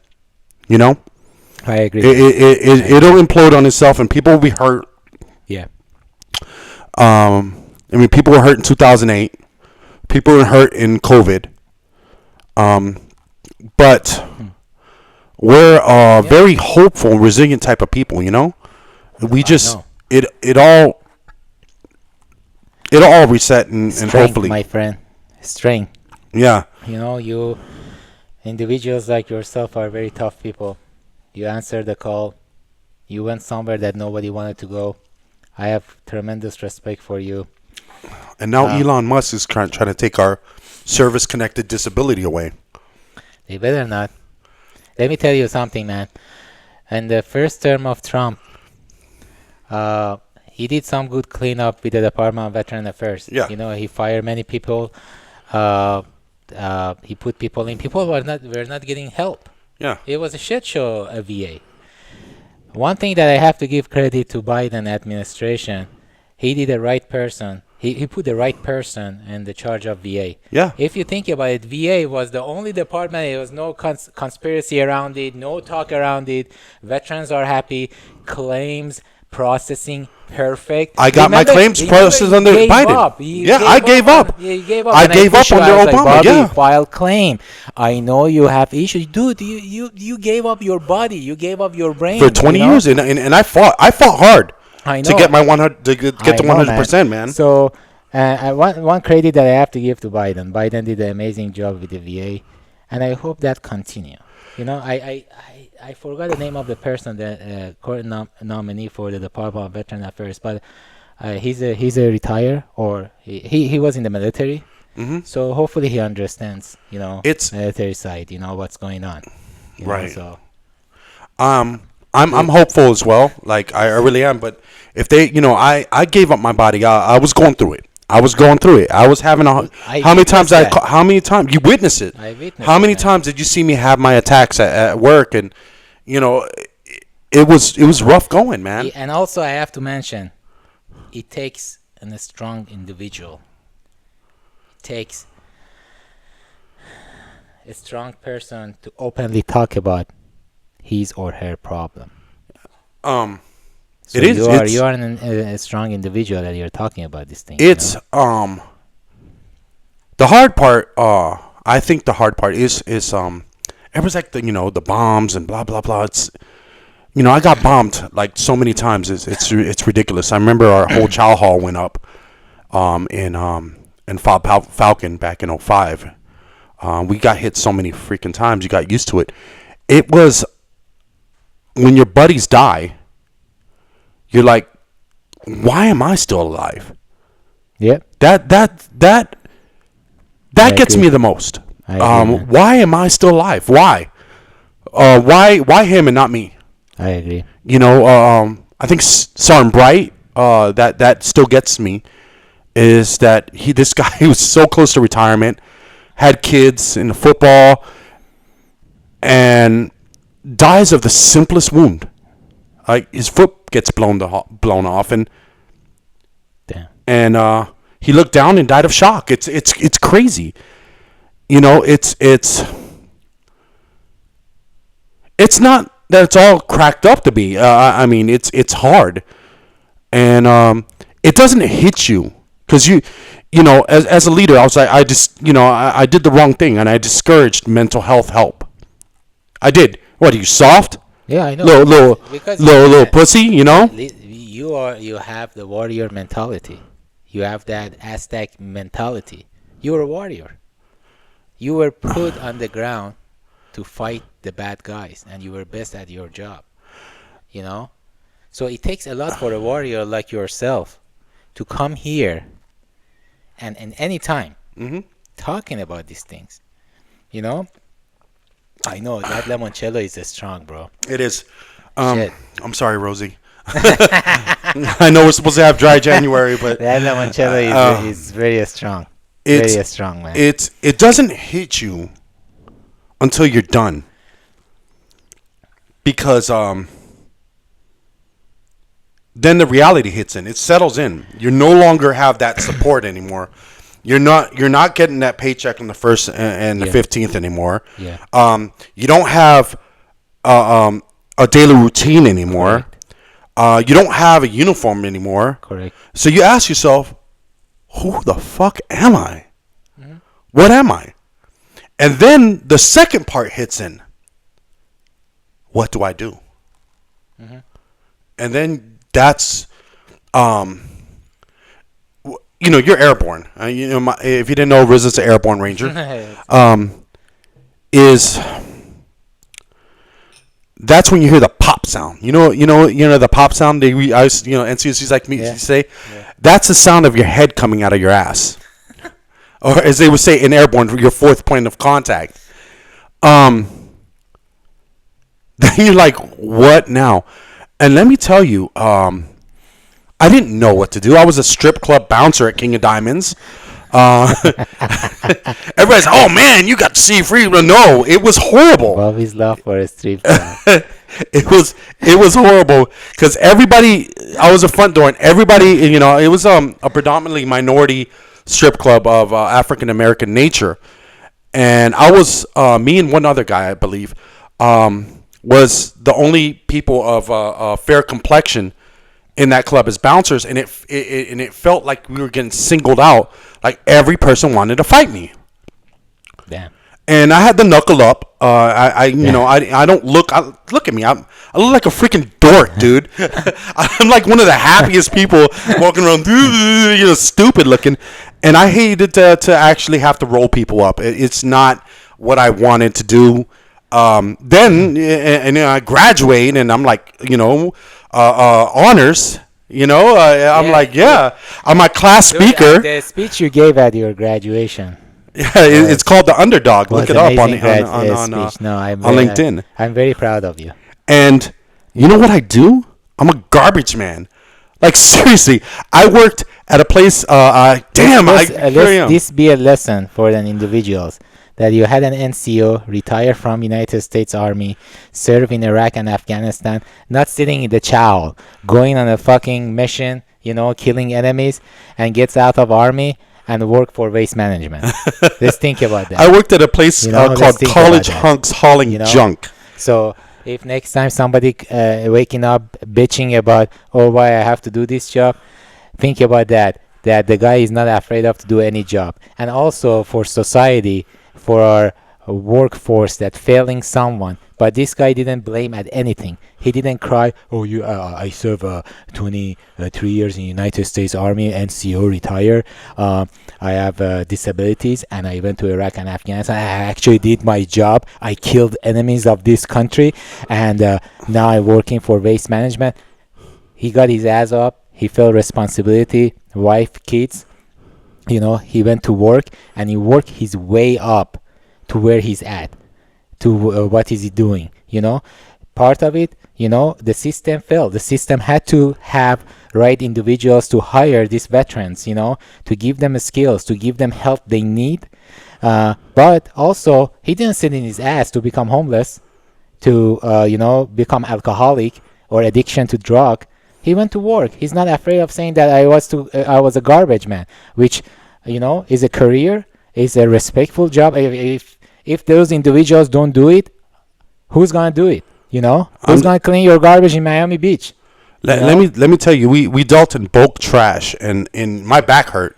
I agree. It'll implode on itself, and people will be hurt. Yeah. People were hurt in 2008. People were hurt in COVID. But we're very hopeful, resilient type of people. We just it'll all reset and hopefully, my friend, strength. Yeah. You individuals like yourself are very tough people. You answered the call. You went somewhere that nobody wanted to go. I have tremendous respect for you. And now Elon Musk is trying to take our service-connected disability away. They better not. Let me tell you something, man. In the first term of Trump, he did some good cleanup with the Department of Veteran Affairs. Yeah. He fired many people. He put people in. People were not getting help. Yeah. It was a shit show at VA. One thing that I have to give credit to Biden administration, he did the right person. He put the right person in the charge of VA. Yeah. If you think about it, VA was the only department. There was no conspiracy around it, no talk around it. Veterans are happy. Claims processing perfect. I got my claims processed under Biden. I gave up. You gave up. I gave up under Obama. Bobby, yeah. File claim. I know you have issues, dude. You gave up your body. You gave up your brain for 20 years, and I fought. I fought hard. I know. To get my 100 to get to 100%, man. So, one credit that I have to give to Biden. Biden did an amazing job with the VA, and I hope that continue. I forgot the name of the person, the current nominee for the Department of Veteran Affairs, but he's a retire, or he was in the military. Mm-hmm. So hopefully he understands, it's military side, what's going on. Right. So I'm hopeful as well. Like I really am. But if they, I gave up my body. I was going through it. I was having how many times you witnessed it? I witnessed how many it, times did you see me have my attacks at work? And it was rough going, man. And also I have to mention, it takes a strong individual. It takes a strong person to openly talk about his or her problem. So it is. You are a strong individual that you're talking about this thing. It's the hard part. I think the hard part is everyone's like the bombs and blah blah blah. It's I got bombed like so many times. It's ridiculous. I remember our whole chow hall went up in Falcon back in 2005. We got hit so many freaking times. You got used to it. It was when your buddies die. You're like, why am I still alive? Yeah. That gets me the most. Why am I still alive? Why? Why him and not me? I agree. I think Sergeant Bright, that still gets me, is that this guy was so close to retirement, had kids in football, and dies of the simplest wound. Like his foot gets blown off, and damn. And he looked down and died of shock. It's crazy. It's not that it's all cracked up to be. It's hard, and it doesn't hit you because as a leader, I was like, I did the wrong thing, and I discouraged mental health help. I did. What are you soft? Yeah, I know. Because Little pussy, you know? you have the warrior mentality. You have that Aztec mentality. You're a warrior. You were put on the ground to fight the bad guys, and you were best at your job. You know? So it takes a lot for a warrior like yourself to come here and any time Mm-hmm. talking about these things. You know? I know that limoncello is strong, bro. It is. Shit. I'm sorry, Rosie. I know we're supposed to have dry January, but That limoncello is very strong. Very strong, man. It doesn't hit you until you're done, because then the reality hits in. It settles in. You no longer have that support anymore. You're not getting that paycheck on the 1st and the 15th anymore. Yeah. You don't have a daily routine anymore. You don't have a uniform anymore. Correct. So you ask yourself, who the fuck am I? Mm-hmm. What am I? And then the second part hits in. What do I do? Mm-hmm. And then that's, you're airborne. If you didn't know, Rizza's an airborne ranger. That's when you hear the pop sound. You know the pop sound. NCOCs like me say. Yeah. That's the sound of your head coming out of your ass, or as they would say in airborne, your fourth point of contact. Then you're like, what now? And let me tell you, I didn't know what to do. I was a strip club bouncer at King of Diamonds. Everybody's, oh man, you got to see free. No, it was horrible. Bobby's love for a strip club. It was horrible because everybody. I was a front door, and everybody. It was a predominantly minority strip club of African American nature, and I was me and one other guy, I believe, was the only people of fair complexion in that club as bouncers, and it felt like we were getting singled out. Like every person wanted to fight me. Damn. And I had the knuckle up. I don't look. Look at me. I look like a freaking dork, dude. I'm like one of the happiest people walking around, stupid looking. And I hated to actually have to roll people up. It's not what I wanted to do. Then I graduate, and I'm like, honors. I'm like, I'm a class speaker. The speech you gave at your graduation. Yeah, it's called The Underdog. Look it up on LinkedIn. I'm very proud of you. And you know what I do? I'm a garbage man. Like, seriously, I worked at a place. This be a lesson for the individuals. That you had an NCO, retire from United States Army, serve in Iraq and Afghanistan, not sitting in the chow, going on a fucking mission, killing enemies, and gets out of Army and work for waste management. Let's think about that. I worked at a place called College Hunks Hauling Junk. So if next time somebody waking up bitching about, why I have to do this job, think about that the guy is not afraid of to do any job. And also for society, for our workforce that failing someone, but this guy didn't blame at anything. He didn't cry, I serve 23 years in United States Army, NCO, retire. I have disabilities, and I went to Iraq and Afghanistan. I actually did my job. I killed enemies of this country, and now I'm working for waste management. He got his ass up. He felt responsibility, wife, kids. He went to work, and he worked his way up to where he's at, to what is he doing, Part of it, the system failed. The system had to have right individuals to hire these veterans, to give them skills, to give them help they need. But also, he didn't sit in his ass to become homeless, to, become alcoholic or addiction to drug. He went to work. He's not afraid of saying that I was a garbage man, which, is a career, is a respectful job. If those individuals don't do it, who's gonna do it? Who's gonna clean your garbage in Miami Beach? Let me tell you, we dealt in bulk trash, and my back hurt.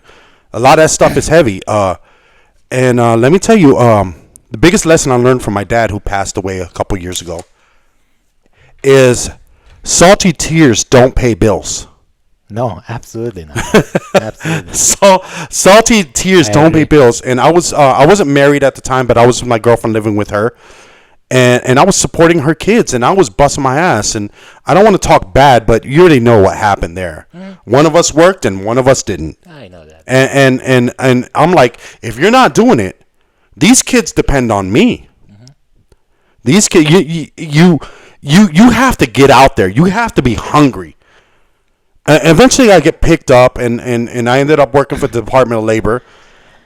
A lot of that stuff is heavy. And let me tell you, The biggest lesson I learned from my dad, who passed away a couple years ago, is salty tears don't pay bills. No, absolutely not. Absolutely. So salty tears I don't pay agree. bills. And I wasn't married at the time, but I was with my girlfriend living with her, and I was supporting her kids, and I was busting my ass. And I don't want to talk bad, but you already know what happened there. One of us worked and one of us didn't. I know that. And I'm like, if you're not doing it, these kids depend on me. These kids, you have to get out there. You have to be hungry. Eventually, I get picked up, and I ended up working for the Department of Labor,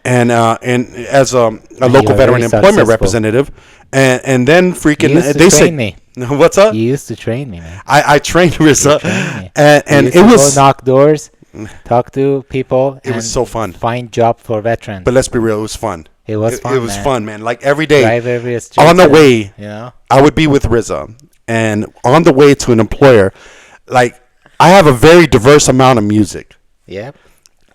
and as a And you local were veteran very employment successful. representative, and then freaking You used to they train said, me. "What's up?" You used to train me, man. I trained Risa, Train me. and You it used to was go knock doors, talk to people. it was and so fun. Find job for veterans. But let's be real, it was fun. It was fun. It was man. fun, man. Like every day Drive every street on the to- way, You know. I would be with Riza, and on the way to an employer, like I have a very diverse amount of music. Yep.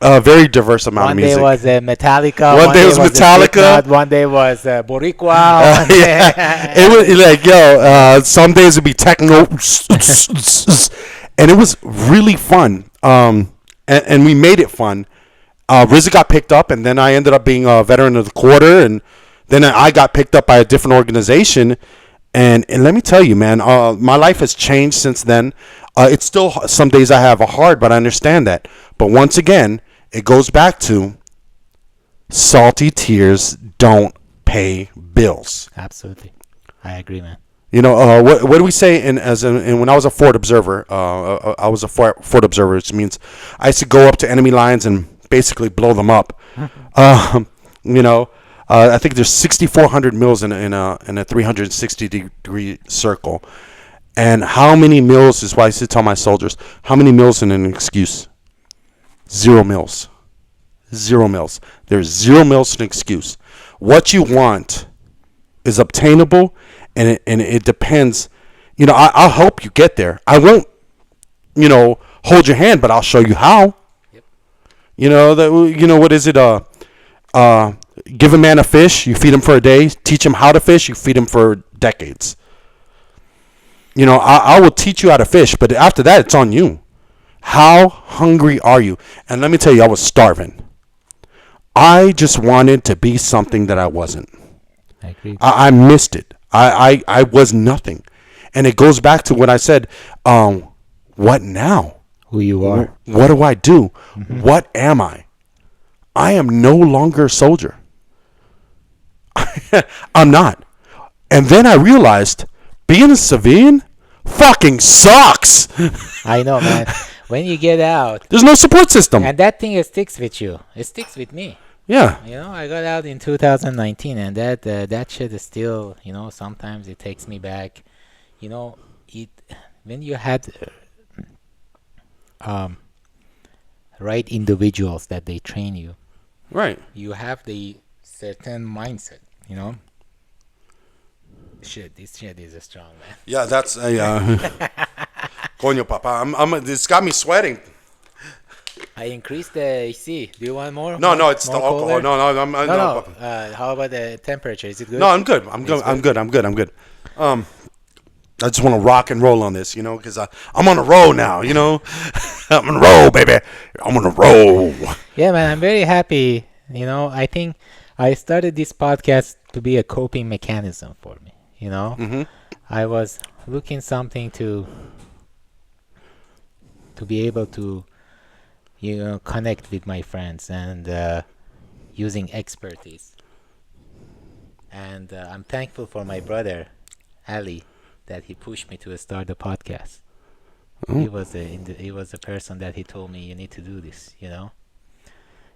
A very diverse amount One of day music. was Metallica. One day was Metallica. Slipknot, one day was Boricua. one day- Yeah. It was like, yo, some days it'd be techno, and it was really fun. And we made it fun. Riza got picked up, and then I ended up being a veteran of the quarter, and then I got picked up by a different organization. And let me tell you, man, my life has changed since then. It's still some days I have a hard, but I understand that. But once again, it goes back to salty tears don't pay bills. Absolutely. I agree, man. You know, what do we say in when I was a Fort observer? I was a Fort observer, which means I used to go up to enemy lines and basically blow them up. You know, I think there's 6,400 mils in a 360-degree circle. And how many mils is why I used to tell my soldiers, how many mils in an excuse? 0 mils. 0 mils. There's 0 mils in an excuse. What you want is obtainable, and it depends. You know, I'll help you get there. I won't, hold your hand, but I'll show you how. Yep. What is it? Give a man a fish, you feed him for a day. Teach him how to fish, you feed him for decades. I will teach you how to fish, but after that, it's on you. How hungry are you? And let me tell you, I was starving. I just wanted to be something that I wasn't. I agree. I missed it. I was nothing. And it goes back to what I said. What now? Who you are. What do I do? What am I? I am no longer a soldier. I'm not. And then I realized being a civilian fucking sucks. I know, man. When you get out, There's no support system. and that thing it sticks with you. It sticks with me. Yeah. I got out in 2019, and that shit is still, sometimes it takes me back. It when you had right individuals that they train you, Right. you have the certain mindset. Shit, this shit is a strong, man. Yeah, that's Coño, papa. This got me sweating. I increased the AC. Do you want more? No, it's the More alcohol. colder? No. No. How about the temperature? Is it good? No, I'm good. I'm good. I just want to rock and roll on this, because I'm on a roll now, I'm on a roll, baby. I'm on a roll. Yeah, man, I'm very happy. I think I started this podcast to be a coping mechanism for me. I was looking something to be able to, connect with my friends and using expertise. And I'm thankful for my brother, Ali, that he pushed me to start the podcast. He was a person that he told me you need to do this.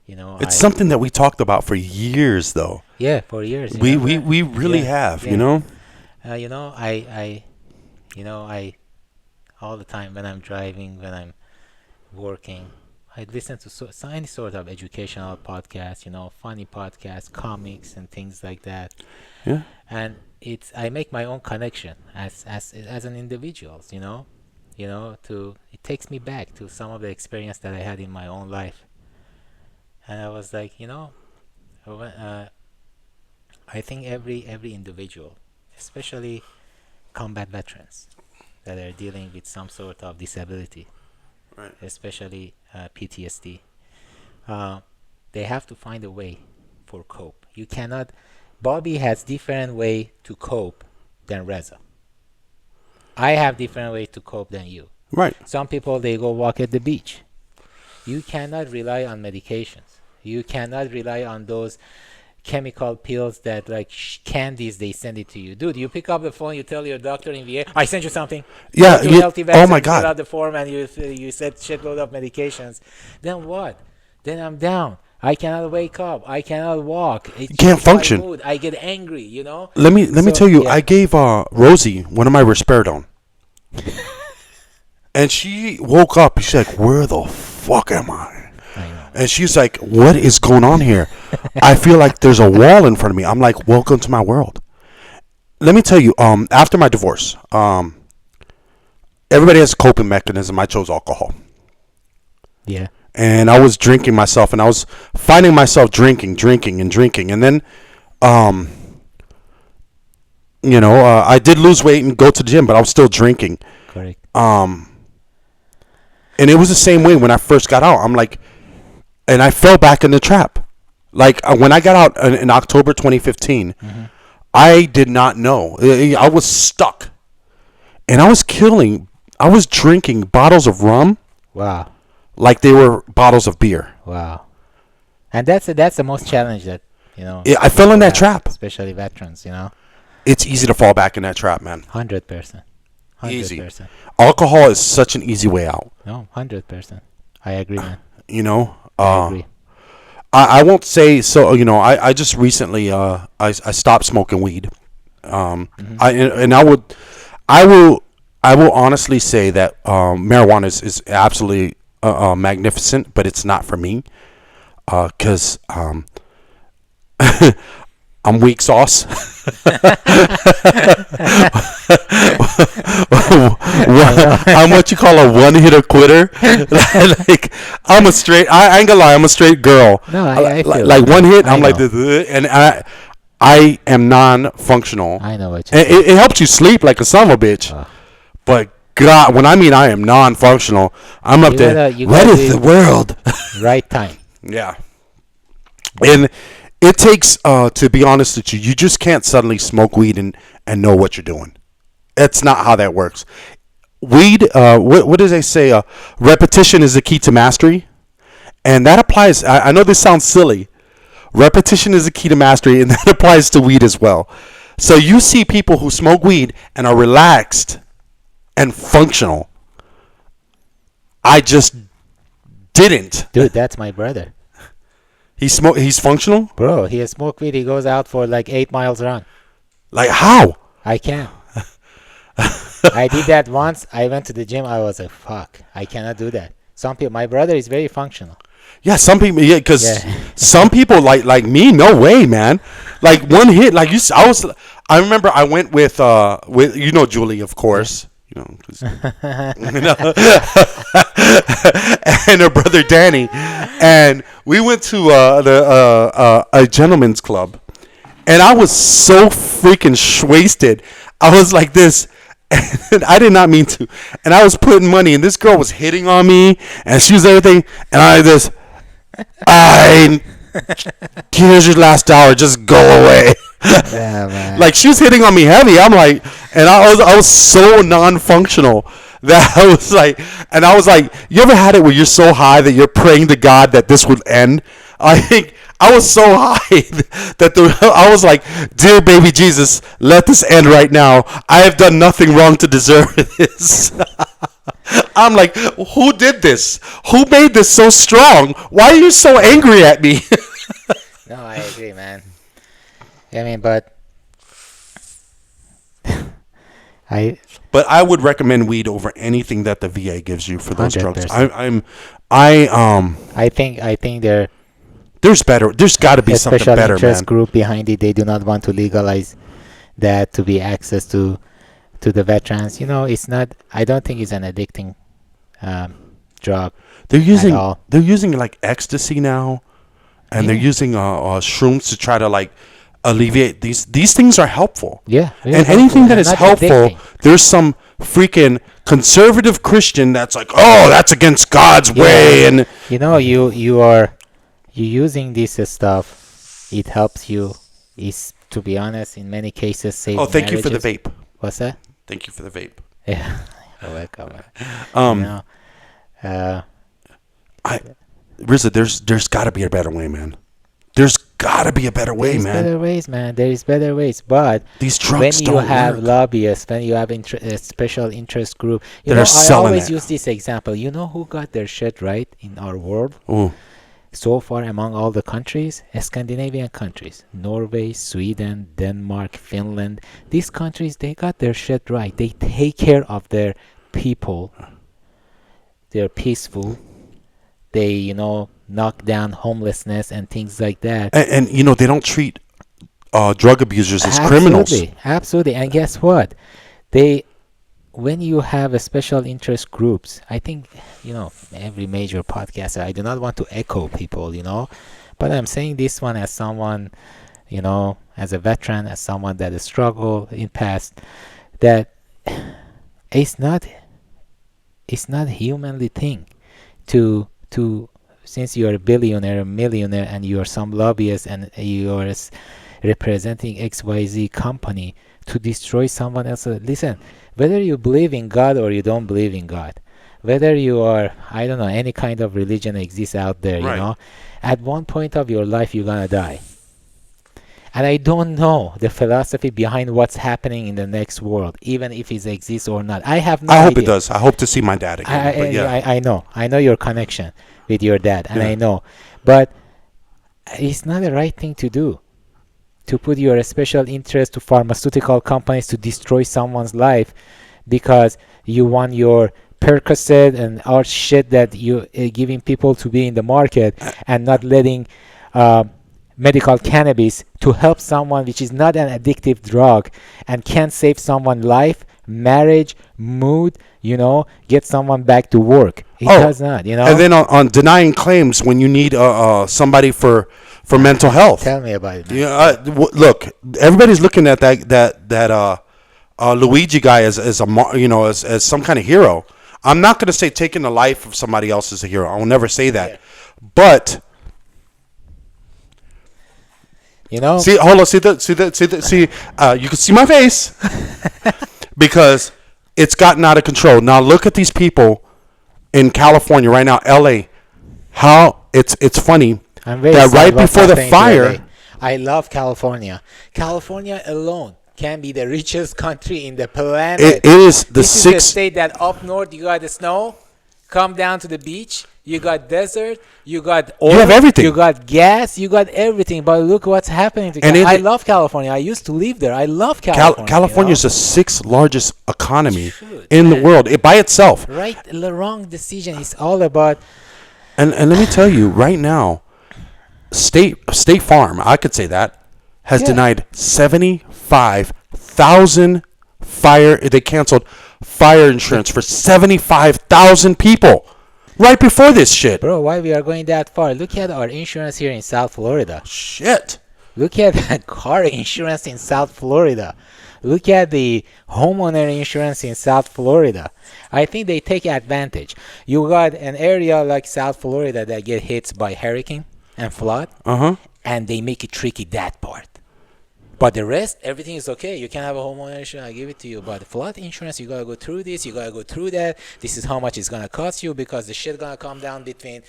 It's something that we talked about for years, though. Yeah, for years. We really have, yeah. I all the time when I'm driving, when I'm working, I listen to any sort of educational podcast, funny podcasts, comics, and things like that. Yeah. And I make my own connection as an individual, it takes me back to some of the experience that I had in my own life. And I was like, I think every individual, especially combat veterans that are dealing with some sort of disability, Right. especially PTSD, uh, they have to find a way for cope. You cannot. Bobby has different way to cope than Reza. I have different way to cope than you. Right. Some people they go walk at the beach. You cannot rely on medications. You cannot rely on those chemical pills that like candies they send it to you. Dude, you pick up the phone, you tell your doctor in VA, I sent you something. Yeah. Go to You, Healthy oh Vets my and fill God. out the form and you said shitload of medications. Then what? Then I'm down. I cannot wake up. I cannot walk. It You can't changes my function. mood. I get angry, you know? Let me So, tell you. yeah. I gave Rosie one of my risperidone, and she woke up. She's like, "Where the fuck am I?" I know. And she's like, "What is going on here? I feel like there's a wall in front of me." I'm like, "Welcome to my world." Let me tell you. After my divorce, everybody has a coping mechanism. I chose alcohol. Yeah. And I was drinking myself, and I was finding myself drinking, and then, I did lose weight and go to the gym, but I was still drinking. Correct. And it was the same way when I first got out. I'm like, and I fell back in the trap. Like when I got out in October 2015, I did not know. I was stuck, and I was drinking bottles of rum Wow. like they were bottles of beer. Wow. And that's the most challenge that, I fell in people that trap. especially veterans, It's easy to fall back in that trap, man. 100%. Easy. 100%. Alcohol is such an easy way out. No, 100%. I agree, man. You know, I agree. I won't say so. I just recently I stopped smoking weed. I will honestly say that marijuana is absolutely magnificent, but it's not for me because I'm weak sauce. I'm what you call a one-hitter quitter. Like I'm a straight. I ain't gonna lie. I'm a straight girl. No, I feel like that. one hit. I I'm like know. this, and I am non-functional. I know what you And it helps you sleep like a son of a bitch. But God, when I mean I am non-functional, I'm up You there. gotta- you What gotta is the be- world? Right time. Yeah. And it takes, to be honest with you, you just can't suddenly smoke weed and know what you're doing. That's not how that works. Weed, what do they say? Repetition is the key to mastery. And that applies, I know this sounds silly. Repetition is the key to mastery, and that applies to weed as well. So you see people who smoke weed and are relaxed and functional. I just didn't. Dude, that's my brother. He's functional? Bro, he has smoked weed. He goes out for like 8 miles run. Like how? I can't. I did that once. I went to the gym. I was like, fuck, I cannot do that. Some people, my brother is very functional. Yeah, some people. Yeah, because Yeah. some people like me. No way, man. Like one hit. Like I remember I went with Julie, of course. You know, 'cause- and her brother Danny, and we went to a gentleman's club, and I was so freaking wasted. I was like this. And I did not mean to. And I was putting money, and this girl was hitting on me, and she was everything. And I just, here's your last dollar, just go away. Yeah, man. Like she was hitting on me heavy. I'm like, and I was so non-functional that I was like, you ever had it where you're so high that you're praying to God that this would end? I think I was so high that I was like, dear baby Jesus, let this end right now. I have done nothing wrong to deserve this. I'm like, who did this? Who made this so strong? Why are you so angry at me? No, I agree, man. I mean, but But I would recommend weed over anything that the VA gives you for those drugs. 100%. I think there, there's better. There's got to be something special better, interest man. group behind it. They do not want to legalize that to be access to the veterans. It's not. I don't think it's an addicting drug. They're using all. they're using like ecstasy now, and they're using shrooms to try to like alleviate these things are helpful. Yeah, very And helpful anything that and is not helpful, addicting. there's some freaking conservative Christian that's like, oh, that's against God's way. Yeah, And you using this stuff. It helps you. Is to be honest, in many cases, oh, save thank you for the marriages. vape. What's that? Thank you for the vape. Yeah, you're welcome. You Um, know, uh, I Rizza, there's got to be a better way, man. There's got to be a better there way, is man. better ways, man. There is better ways, but These when drugs you don't have work. lobbyists, when you have a special interest group, That are I selling always it. use this example. You know who got their shit right in our world Ooh. so far among all the countries? Scandinavian countries. Norway, Sweden, Denmark, Finland. These countries, they got their shit right. They take care of their people. They're peaceful. They, knock down homelessness and things like that. And you know, they don't treat drug abusers as criminals. Absolutely, absolutely. And guess what? They, when you have a special interest groups, I think, every major podcaster, I do not want to echo people, but I'm saying this one as someone, as a veteran, as someone that has struggled in past, that it's not, humanly thing to since you are a billionaire, a millionaire, and you are some lobbyist and you are representing XYZ company to destroy someone else. Listen, whether you believe in God or you don't believe in God, whether you are, I don't know, any kind of religion exists out there, Right. at one point of your life you're gonna die. And I don't know the philosophy behind what's happening in the next world, even if it exists or not. I have no I hope idea. it does. I hope to see my dad again. But yeah. I know your connection with your dad, and Yeah. I know, but it's not the right thing to do. To put your special interest to pharmaceutical companies to destroy someone's life because you want your Percocet and all shit that you giving people to be in the market and not letting uh, medical cannabis to help someone which is not an addictive drug and can save someone's life, marriage, mood, get someone back to work. It Oh, does not, And then on denying claims when you need somebody for mental health. Tell me about it, man. Yeah, look, everybody's looking at that Luigi guy as as some kind of hero. I'm not gonna say taking the life of somebody else is a hero. I will never say that. Yeah. But See, hold on, see. You can see my face because it's gotten out of control. Now look at these people in California right now, LA. How it's funny I'm very that sad right what's before the happening to fire. LA. I love California. California alone can be the richest country in the planet. It is the This is the sixth. state that up north you got the snow, come down to the beach, you got desert, you got oil, have everything. you got gas, you got everything. But look what's happening to And California. I it- love California. I used to live there. I love California. California is the sixth largest economy Shoot, in the man. world by itself. Right, the wrong decision. It's all about And let me tell you right now, State Farm, I could say that, has Yeah. denied 75,000 fire. They canceled fire insurance for 75,000 people right before this shit. bro. Why we are going that far? Look at our insurance here in South Florida. Shit. Look at the car insurance in South Florida. Look at the homeowner insurance in South Florida. I think they take advantage. You got an area like South Florida that get hit by hurricane and flood, and they make it tricky that part. But the rest, everything is okay. You can have a homeowner insurance, I give it to you. But flood insurance, you gotta go through this, you gotta go through that. This is how much it's gonna cost you because the shit gonna come down between,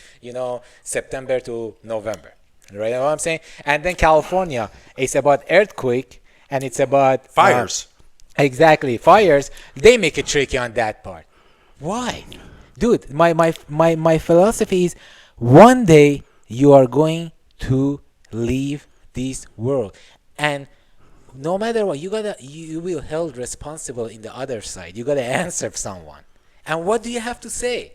September to November. Right? You know what I'm saying? And then California, it's about earthquake and it's about Fires. Exactly, fires. They make it tricky on that part. Why, dude? My philosophy is, one day you are going to leave this world, and no matter what, you will held responsible in the other side. You gotta answer someone. And what do you have to say?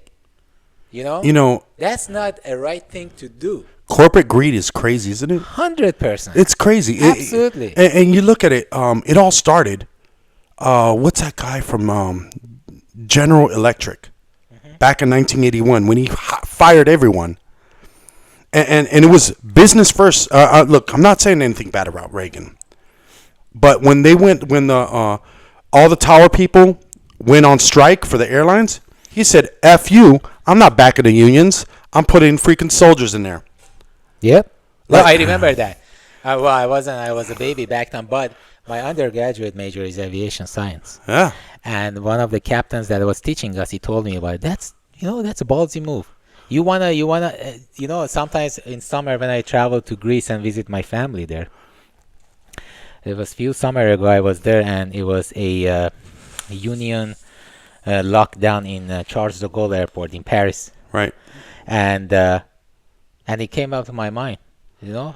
You know, That's not a right thing to do. corporate greed is crazy, isn't it? 100%. It's crazy. Absolutely. And you look at it, it all started. What's that guy from General Electric back in 1981 when he fired everyone? and it was business first. Look, I'm not saying anything bad about Reagan, but when the all the tower people went on strike for the airlines, he said, "F you, I'm not backing the unions. I'm putting freaking soldiers in there." Yep. Well, Like- I remember that. Well, I wasn't. I was a baby back then, but my undergraduate major is aviation science. Yeah. And one of the captains that was teaching us, he told me about it. That's a ballsy move. You wanna, sometimes in summer when I travel to Greece and visit my family there. It was few summer ago I was there, and it was a union lockdown in Charles de Gaulle Airport in Paris, Right. and it came up to my mind.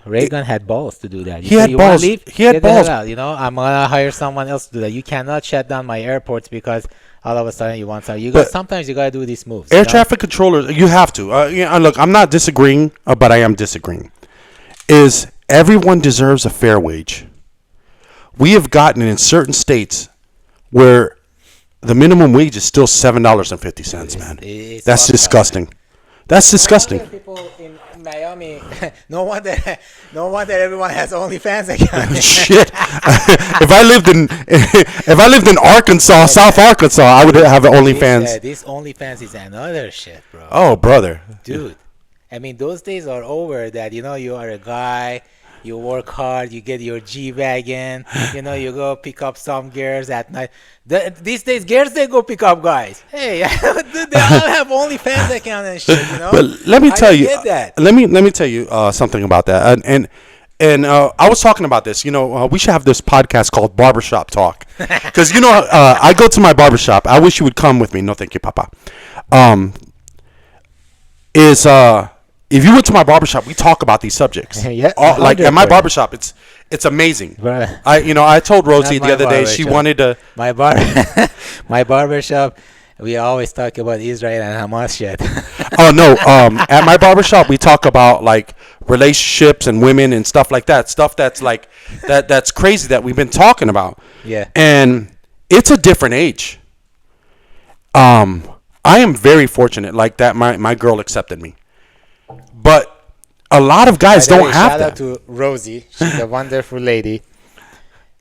Reagan had balls to do that. He had You wanna balls. leave? He had Get the hell balls. out. I'm gonna hire someone else to do that. You cannot shut down my airports because all of a sudden you want something. Sometimes you gotta do these moves. Air traffic controllers, you have to. Look, I'm not disagreeing, but I am disagreeing. Is everyone deserves a fair wage? We have gotten in certain states where the minimum wage is still $7.50, man. It's That's fucked up. disgusting. That's disgusting. No wonder people in Miami. no wonder everyone has OnlyFans account. Shit. If I lived in Arkansas, South Arkansas, I would have an OnlyFans. This OnlyFans is another shit, bro. Oh, brother. Dude, I mean, those days are over. That you are a guy. You work hard, you get your G-Wagon, you go pick up some girls at night. These days, girls, they go pick up guys. Hey, they all have OnlyFans account and shit, But let me tell you, get that. let me tell you something about that. And I was talking about this. We should have this podcast called Barbershop Talk, because I go to my barbershop. I wish you would come with me. No, thank you, Papa. If you went to my barbershop, we talk about these subjects. Yeah, like at my 100%. barbershop, it's amazing. Bruh. I told Rosie Not the my other day she barbershop. wanted to. My barbershop, we always talk about Israel and Hamas shit. Oh no! At my barbershop, we talk about like relationships and women and stuff like that. Stuff that's like that's crazy that we've been talking about. Yeah. And it's a different age. I am very fortunate like that. My girl accepted me. But a lot of guys By the don't way, have shout that. out to Rosie. She's a wonderful lady.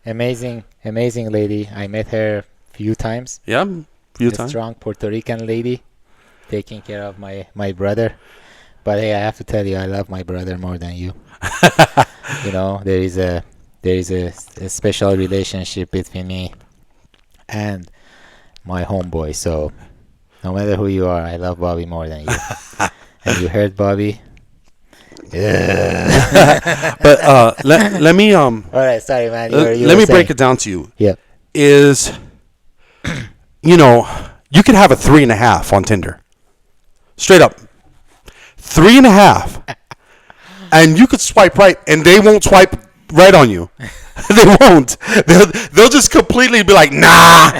Amazing lady. I met her a few times. Yeah, few A times. strong Puerto Rican lady taking care of my brother. But hey, I have to tell you, I love my brother more than you. There is a special relationship between me and my homeboy. So no matter who you are, I love Bobby more than you. And you heard Bobby? Yeah. But let me All right, sorry, man. let me break it down to you. Yeah. Is you can have a 3.5 on Tinder. Straight up. 3.5. And you could swipe right and they won't swipe right on you. They won't. They'll just completely be like, nah.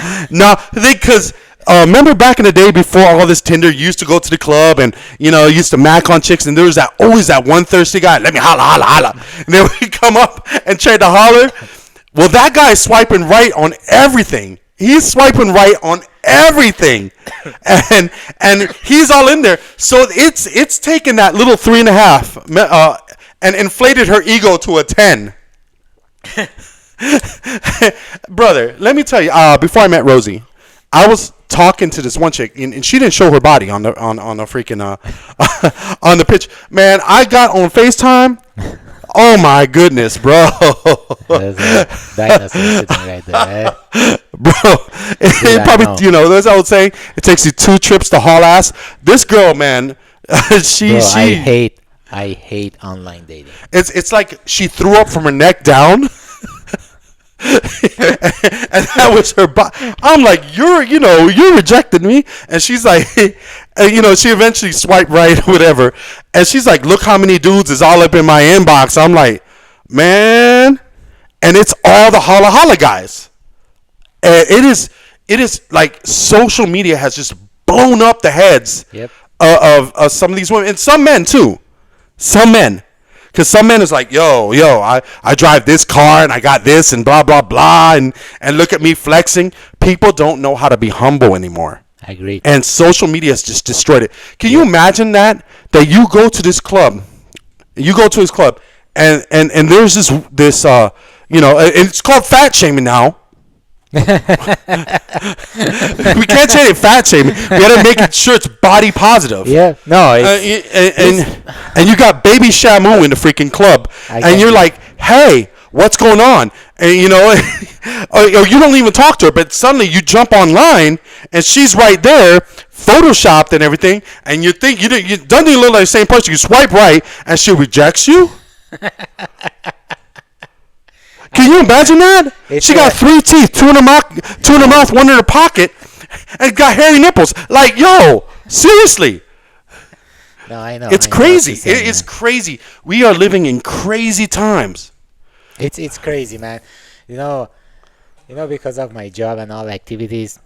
Because remember back in the day before all this Tinder, you used to go to the club and, used to mac on chicks, and there was always that one thirsty guy, let me holla. And then we come up and try to holler. Well, that guy's swiping right on everything. He's swiping right on everything. And he's all in there. So it's taken that little 3.5 and inflated her ego to a 10. Brother, let me tell you, before I met Rosie, I was talking to this one chick, and she didn't show her body on the freaking on the pitch. Man, I got on FaceTime. Oh my goodness, bro. There's a dinosaur sitting right there. Eh? Bro, it I probably, know. that's old saying, it takes you 2 trips to haul ass. This girl, man, she I hate online dating. it's like she threw up from her neck down. And that was her I'm like, you rejected me. And she's like, she eventually swiped right or whatever. And she's like, look how many dudes is all up in my inbox. I'm like, man. And it's all the holla guys. And it is like social media has just blown up the heads Yep. of some of these women. And some men too. Some men. Because some men is like, yo, I drive this car and I got this and blah, blah, blah. And look at me flexing. People don't know how to be humble anymore. I agree. And social media has just destroyed it. Can you imagine that you go to this club You go to his club, and there's this and it's called fat shaming now. We can't say it fat shaming. We gotta make sure it's body positive. Yeah, no, And you got Baby Shamu in the freaking club, and you're like, hey, what's going on? And or you don't even talk to her, but suddenly you jump online and she's right there, photoshopped and everything, and you think you doesn't even look like the same person. You swipe right, and she rejects you. Can you imagine that? She got 3 teeth, 2 in her mouth, 1 in her pocket, and got hairy nipples. Like, yo, seriously. No, I know. It's crazy. It's crazy. We are living in crazy times. It's crazy, man. Because of my job and all activities,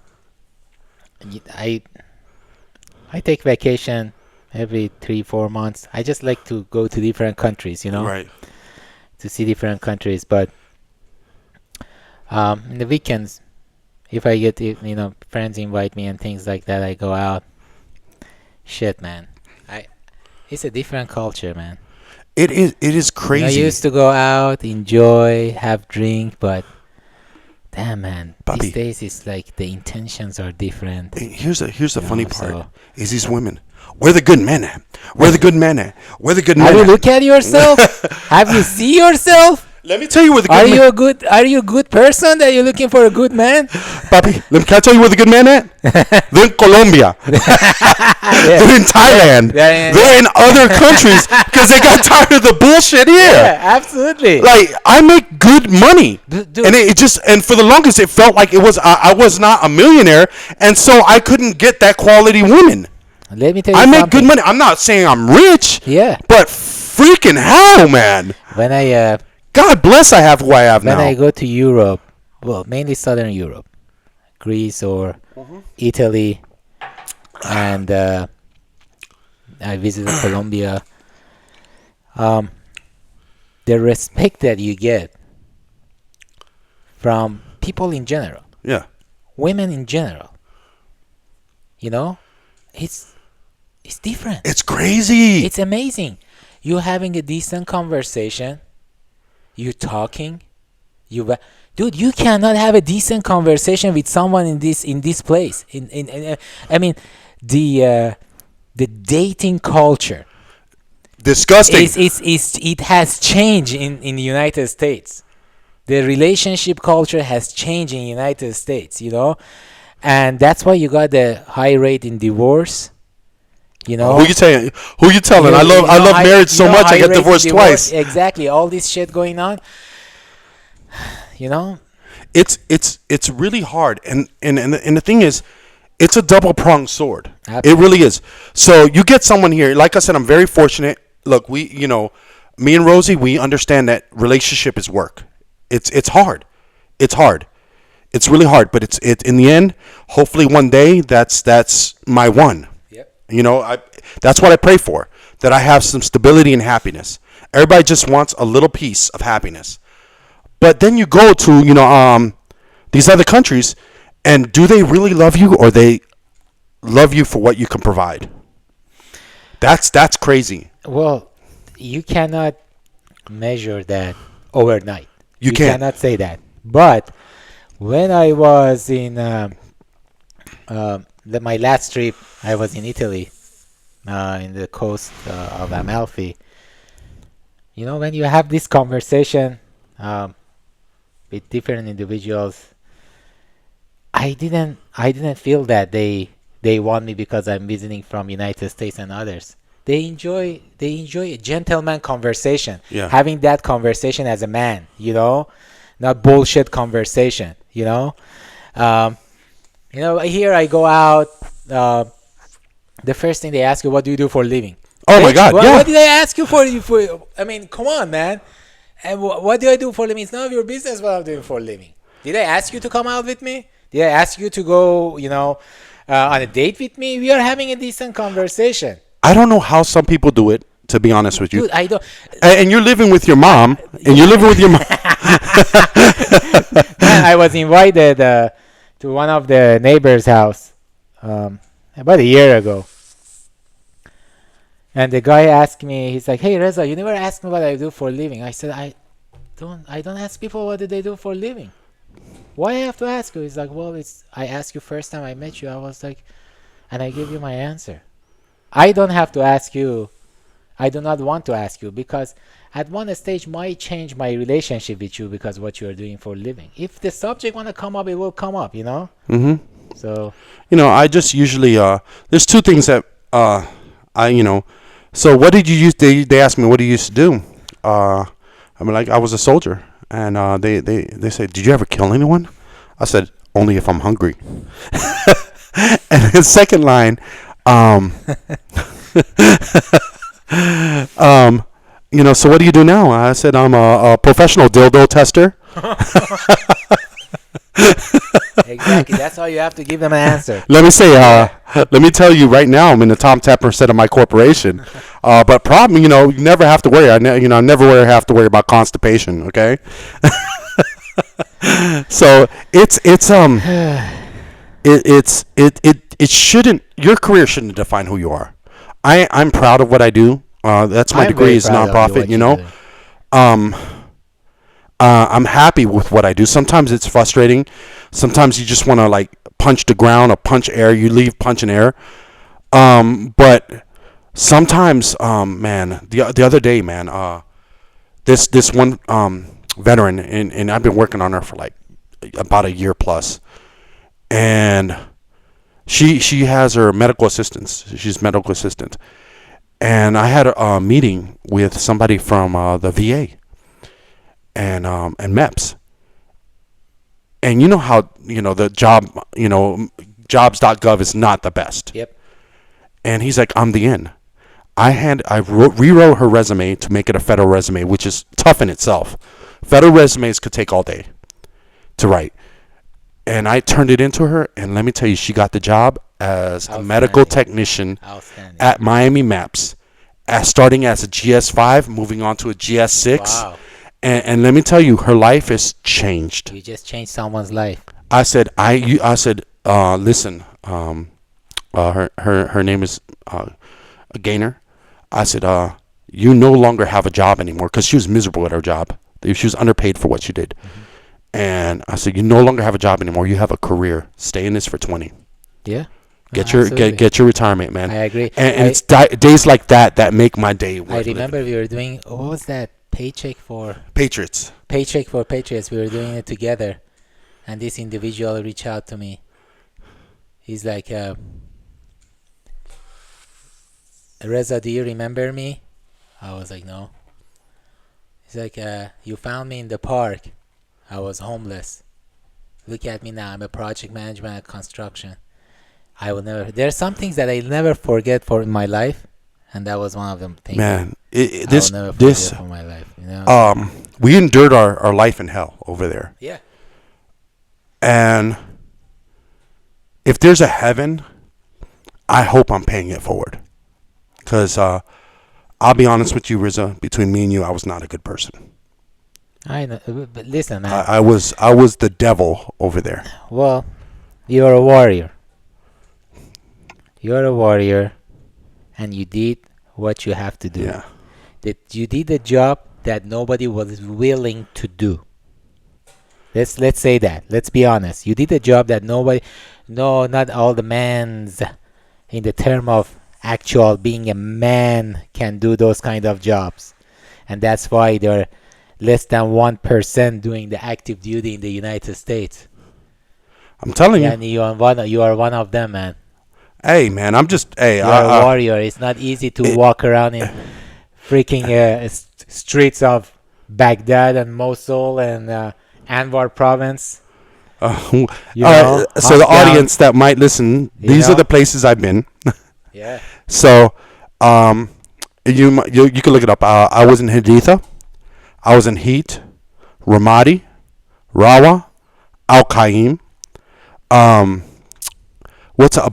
I take vacation every 3-4 months. I just like to go to different countries, Right. to see different countries. But in the weekends, if I get friends invite me and things like that, I go out. Shit, man. It's a different culture, man. It is crazy. I used to go out, enjoy, have drink, but damn, man, Bobby, these days it's like the intentions are different. Here's the funny part: is these women. Where the good men at? Where the good men at? Where the good men at? Have you look at yourself? Have you see yourself? Let me tell you where the good men. Are you a good person that you're looking for a good man? Papi, can I tell you where the good men at? They're in Colombia. They're in Thailand. They're in other countries because they got tired of the bullshit here. Yeah, absolutely. Like, I make good money, and and for the longest it felt like I was not a millionaire, and so I couldn't get that quality woman. Let me tell you I something. make good money. I'm not saying I'm rich. Yeah. But freaking hell, man. When God bless I have who I have now. When I go to Europe, well, mainly Southern Europe, Greece or Italy, and I visited Colombia, the respect that you get from people in general, Yeah. women in general, it's different. It's crazy. It's amazing. You're having a decent conversation. You talking, dude. You cannot have a decent conversation with someone in this place. I mean, the dating culture. Disgusting. It has changed in the United States. The relationship culture has changed in the United States. And that's why you got the high rate in divorce. Who you telling? Who you telling? I love marriage so much. I get divorced twice. Exactly. All this shit going on. It's really hard, and the thing is, it's a double pronged sword. Absolutely. It really is. So you get someone here. Like I said, I'm very fortunate. Look, me and Rosie, we understand that relationship is work. It's hard. It's hard. It's really hard. But it's in the end. Hopefully, one day that's my one. That's what I pray for, that I have some stability and happiness. Everybody just wants a little piece of happiness. But then you go to, these other countries, and do they really love you, or they love you for what you can provide? That's crazy. Well, you cannot measure that overnight. You cannot say that. But when I was in my last trip, I was in Italy, in the coast of Amalfi. When you have this conversation with different individuals, I didn't feel that they want me because I'm visiting from United States and others. They enjoy a gentleman conversation. Yeah. Having that conversation as a man, not bullshit conversation. Here I go out. The first thing they ask you, what do you do for a living? Oh my God! What did I ask you for? I mean, come on, man. And what do I do for a living? It's none of your business what I'm doing for a living. Did I ask you to come out with me? Did I ask you to go, on a date with me? We are having a decent conversation. I don't know how some people do it, to be honest with you. Dude, I don't. And you're living with your mom. And you're living with your mom. I was invited to one of the neighbors' house about a year ago. And the guy asked me, he's like, "Hey Reza, you never asked me what I do for a living." I said, I don't ask people what do they do for a living. Why I have to ask you?" He's like, "Well, it's I asked you first time I met you." I was like, and I give you my answer. I don't have to ask you. I do not want to ask you because at one stage might change my relationship with you because what you are doing for a living. If the subject want to come up, it will come up, you know? Mm-hmm. So, I just usually there's two things that I. So what did you use? They asked me what do you used to do. I'm like I was a soldier, and they said, "Did you ever kill anyone?" I said, "Only if I'm hungry." And the second line, so what do you do now? I said, "I'm a professional dildo tester." exactly. That's how you have to give them an answer. Let me say, let me tell you right now, I'm in the top 10% of my corporation. But problem, you never have to worry. I never have to worry about constipation. Okay. So it shouldn't. Your career shouldn't define who you are. I'm proud of what I do. That's my I'm degree very is proud of nonprofit. you, what you do. Um, I'm happy with what I do. Sometimes it's frustrating. Sometimes you just want to like punch the ground or punch air. You leave punching air. But sometimes, man, the other day, man, this one veteran, and I've been working on her for like about a year plus, and she has her medical assistants. She's medical assistant, and I had a meeting with somebody from the VA and MEPS. And you know how, the job, jobs.gov is not the best. Yep. And he's like, I'm the in. Rewrote her resume to make it a federal resume, which is tough in itself. Federal resumes could take all day to write. And I turned it into her, and let me tell you, she got the job as a medical technician at Miami Maps, starting as a GS5, moving on to a GS6. Wow. And let me tell you, her life has changed. You just changed someone's life. I said, listen, her name is Gaynor. I said, you no longer have a job anymore, because she was miserable at her job. She was underpaid for what she did. Mm-hmm. And I said, you no longer have a job anymore. You have a career. Stay in this for 20. Yeah. Get your retirement, man. I agree. And it's days like that make my day. I remember we were doing, what was that? Paycheck for Patriots. We were doing it together, and this individual reached out to me. He's like, Reza, do you remember me? I was like, no. He's like, you found me in the park. I was homeless. Look at me now. I'm a project management and construction. There's some things that I'll never forget in my life, and that was one of them things. Man, I'll never forget for my life. We endured our life in hell over there. Yeah. And if there's a heaven, I hope I'm paying it forward. Because I'll be honest with you, Riza, between me and you, I was not a good person. I know, but listen, man. I was the devil over there. Well, you're a warrior. You're a warrior, and you did what you have to do. Yeah. That you did a job that nobody was willing to do. Let's say that. Let's be honest. You did a job that not all the mans, in the term of actual being a man, can do those kind of jobs, and that's why there are less than 1% doing the active duty in the United States. I'm telling you. And you are one of them, man. Hey, man, I'm just You're a warrior. It's not easy to walk around in freaking streets of Baghdad and Mosul and Anbar province. So the audience that might listen, these are the places I've been. Yeah. So, you can look it up. I was in Haditha. I was in Heat, Ramadi, Rawa, Al Qaim,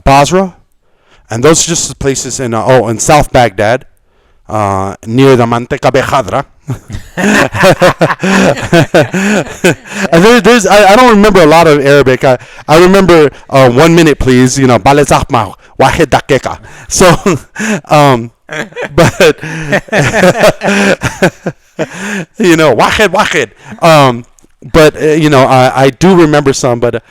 Basra, and those are just the places in South Baghdad, near the Manteca Khadra. And there's I don't remember a lot of Arabic. I remember 1 minute, please. You know, balazakma wahid dakika. So, but you know, wahid. But you know, I do remember some, but.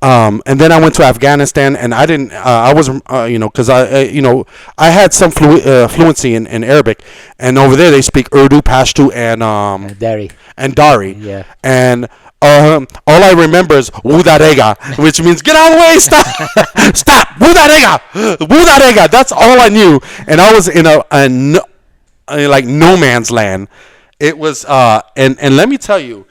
And then I went to Afghanistan, and I didn't. I wasn't, you know, because you know, I had some fluency in Arabic, and over there they speak Urdu, Pashto, Dari. and Dari. Yeah. And all I remember is Wudarega, which means get out of the way, stop, stop, Wudarega, Wudarega. That's all I knew, and I was in like no man's land. It was, and let me tell you.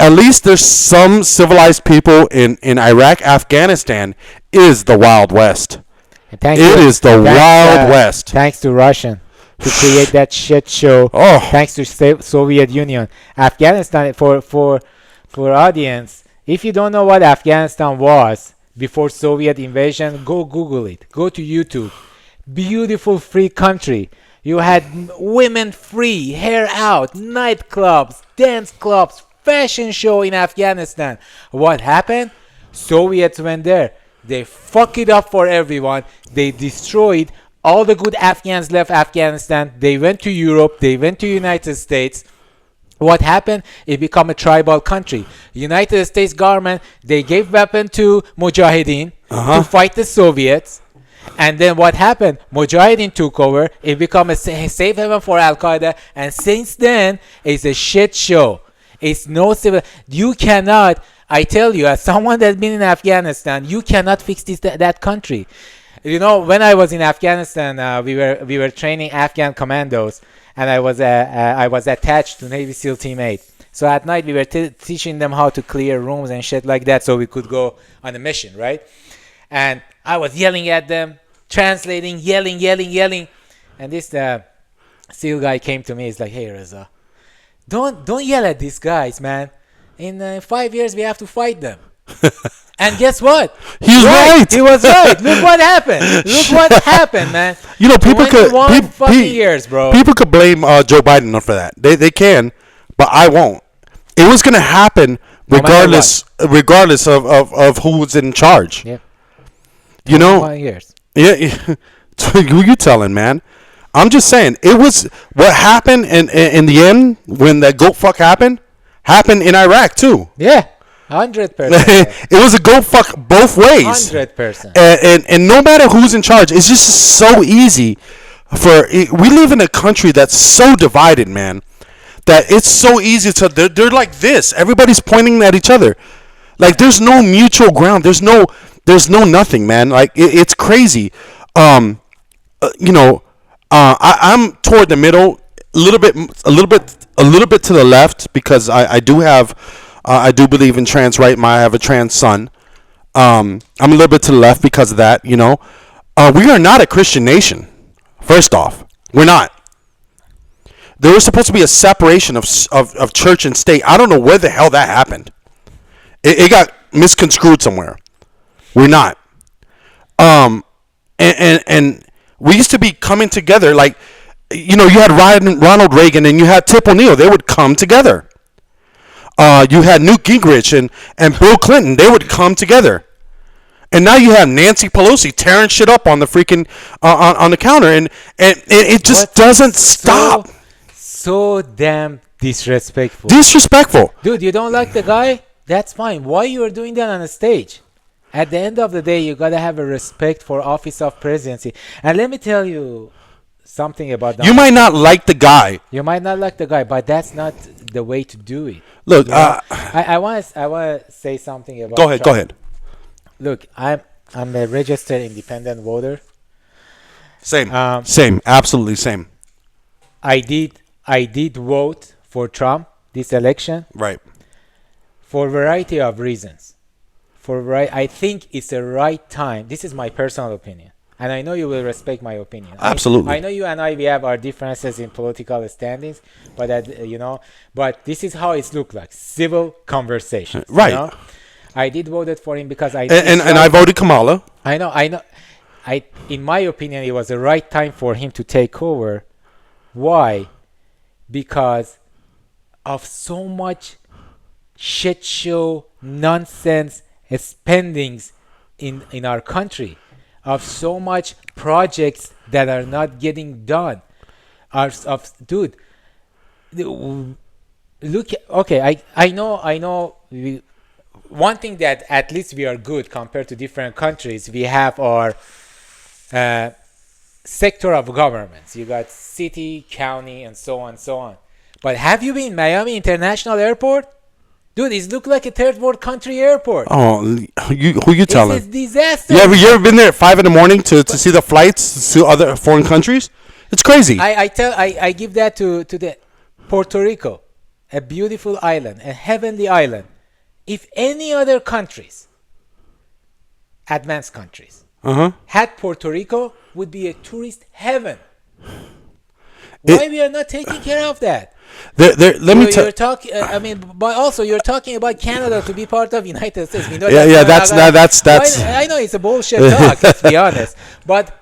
At least there's some civilized people in Iraq. Afghanistan is the Wild West. It is the Wild West. Thanks to Russian to create that shit show. Oh. Thanks to Soviet Union. Afghanistan, for audience, if you don't know what Afghanistan was before Soviet invasion, go Google it. Go to YouTube. Beautiful free country. You had women free, hair out, nightclubs, dance clubs, fashion show in Afghanistan. What happened? Soviets went there. They fuck it up for everyone. They destroyed all the good Afghans left Afghanistan. They went to Europe. They went to United States. What happened? It became a tribal country. United States government, they gave weapon to Mujahideen to fight the Soviets. And then what happened? Mujahideen took over. It became a safe haven for Al Qaeda. And since then, it's a shit show. It's no civil. You cannot. I tell you, as someone that's been in Afghanistan, you cannot fix that country. You know, when I was in Afghanistan, we were training Afghan commandos, and I was attached to Navy SEAL Team 8. So at night we were teaching them how to clear rooms and shit like that, so we could go on a mission, right? And I was yelling at them, translating, yelling, and this SEAL guy came to me. He's like, "Hey, Reza. Don't yell at these guys, man. In 5 years, we have to fight them." And guess what? He's right. He was right. Look what happened. Look what happened, man. You know, people could years, bro. People could blame Joe Biden for that. They can, but I won't. It was gonna happen regardless of who was in charge. Yeah. You know. 21 years. Yeah. Who you telling, man? I'm just saying, it was what happened in the end when that goat fuck happened in Iraq too. Yeah, 100%. It was a goat fuck both ways. 100%. And no matter who's in charge, it's just so easy we live in a country that's so divided, man, that it's so easy to they're like this. Everybody's pointing at each other. Like there's no mutual ground. There's no nothing, man. Like it's crazy. You know. I'm toward the middle, a little bit to the left, because I do believe in trans right. I have a trans son. I'm a little bit to the left because of that. You know, we are not a Christian nation. First off, we're not. There was supposed to be a separation of church and state. I don't know where the hell that happened. It got misconstrued somewhere. We're not. And we used to be coming together, like, you know, you had Ronald Reagan and you had Tip O'Neill. They would come together. You had Newt Gingrich and Bill Clinton. They would come together. And now you have Nancy Pelosi tearing shit up on the freaking on the counter, and it just doesn't stop. So damn disrespectful. Disrespectful. Dude, you don't like the guy? That's fine. Why you are doing that on a stage? At the end of the day, you gotta have a respect for office of presidency. And let me tell you something about that. You might not like the guy. You might not like the guy, but that's not the way to do it. Look, you know? I want to say something about. Go ahead. Look, I'm a registered independent voter. Same, absolutely same. I did vote for Trump this election. Right. For a variety of reasons. I think it's the right time. This is my personal opinion, and I know you will respect my opinion. Absolutely. I know you and I, we have our differences in political standings, but but this is how it's looked like. Civil conversation. Right. You know? I did voted for him because I and I voted Kamala. I know. In my opinion, it was the right time for him to take over. Why? because of so much shit show nonsense spendings in our country, of so much projects that are not getting done. Dude, look, okay, I know one thing that at least we are good compared to different countries. We have our sector of governments. You got city, county, and so on and so on. But have you been Miami International Airport? Dude, it looks like a third world country airport. Oh, who you telling? It's a disaster. Yeah, you ever been there at 5 in the morning to see the flights to other foreign countries? It's crazy. I give that to the Puerto Rico, a beautiful island, a heavenly island. If any other countries, advanced countries, had Puerto Rico, would be a tourist heaven. Why we are not taking care of that? Let me tell. You're talking. I mean, but also you're talking about Canada to be part of United States. We know That's. I know it's a bullshit talk. Let's be honest. But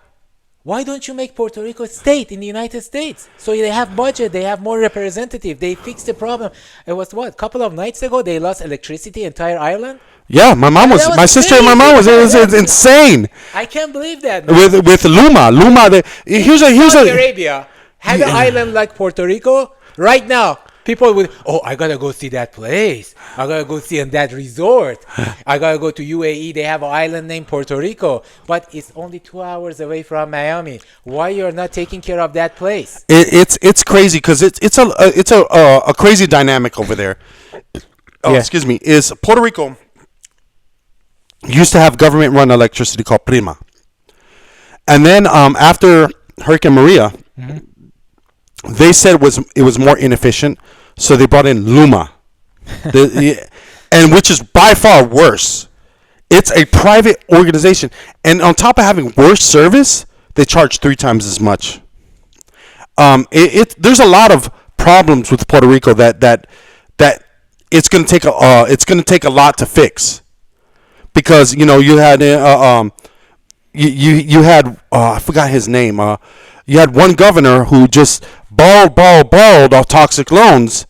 why don't you make Puerto Rico a state in the United States? So they have budget, they have more representative, they fix the problem. It was what, a couple of nights ago they lost electricity entire island. Yeah, my sister and my mom was. It was insane. I can't believe that. With Luma. Here's Saudi Arabia had an island like Puerto Rico. Right now, people would, I gotta go see that place. I gotta go see that resort. I gotta go to UAE. They have an island named Puerto Rico, but it's only 2 hours away from Miami. Why you're not taking care of that place? It's crazy because it's a crazy dynamic over there. Excuse me. Is Puerto Rico used to have government run electricity called Prima, and then after Hurricane Maria. They said it was more inefficient, so they brought in Luma, and which is by far worse. It's a private organization, and on top of having worse service, they charge 3 times as much. There's a lot of problems with Puerto Rico that it's going to take a lot to fix, because you had you had I forgot his name. You had one governor who just borrowed off toxic loans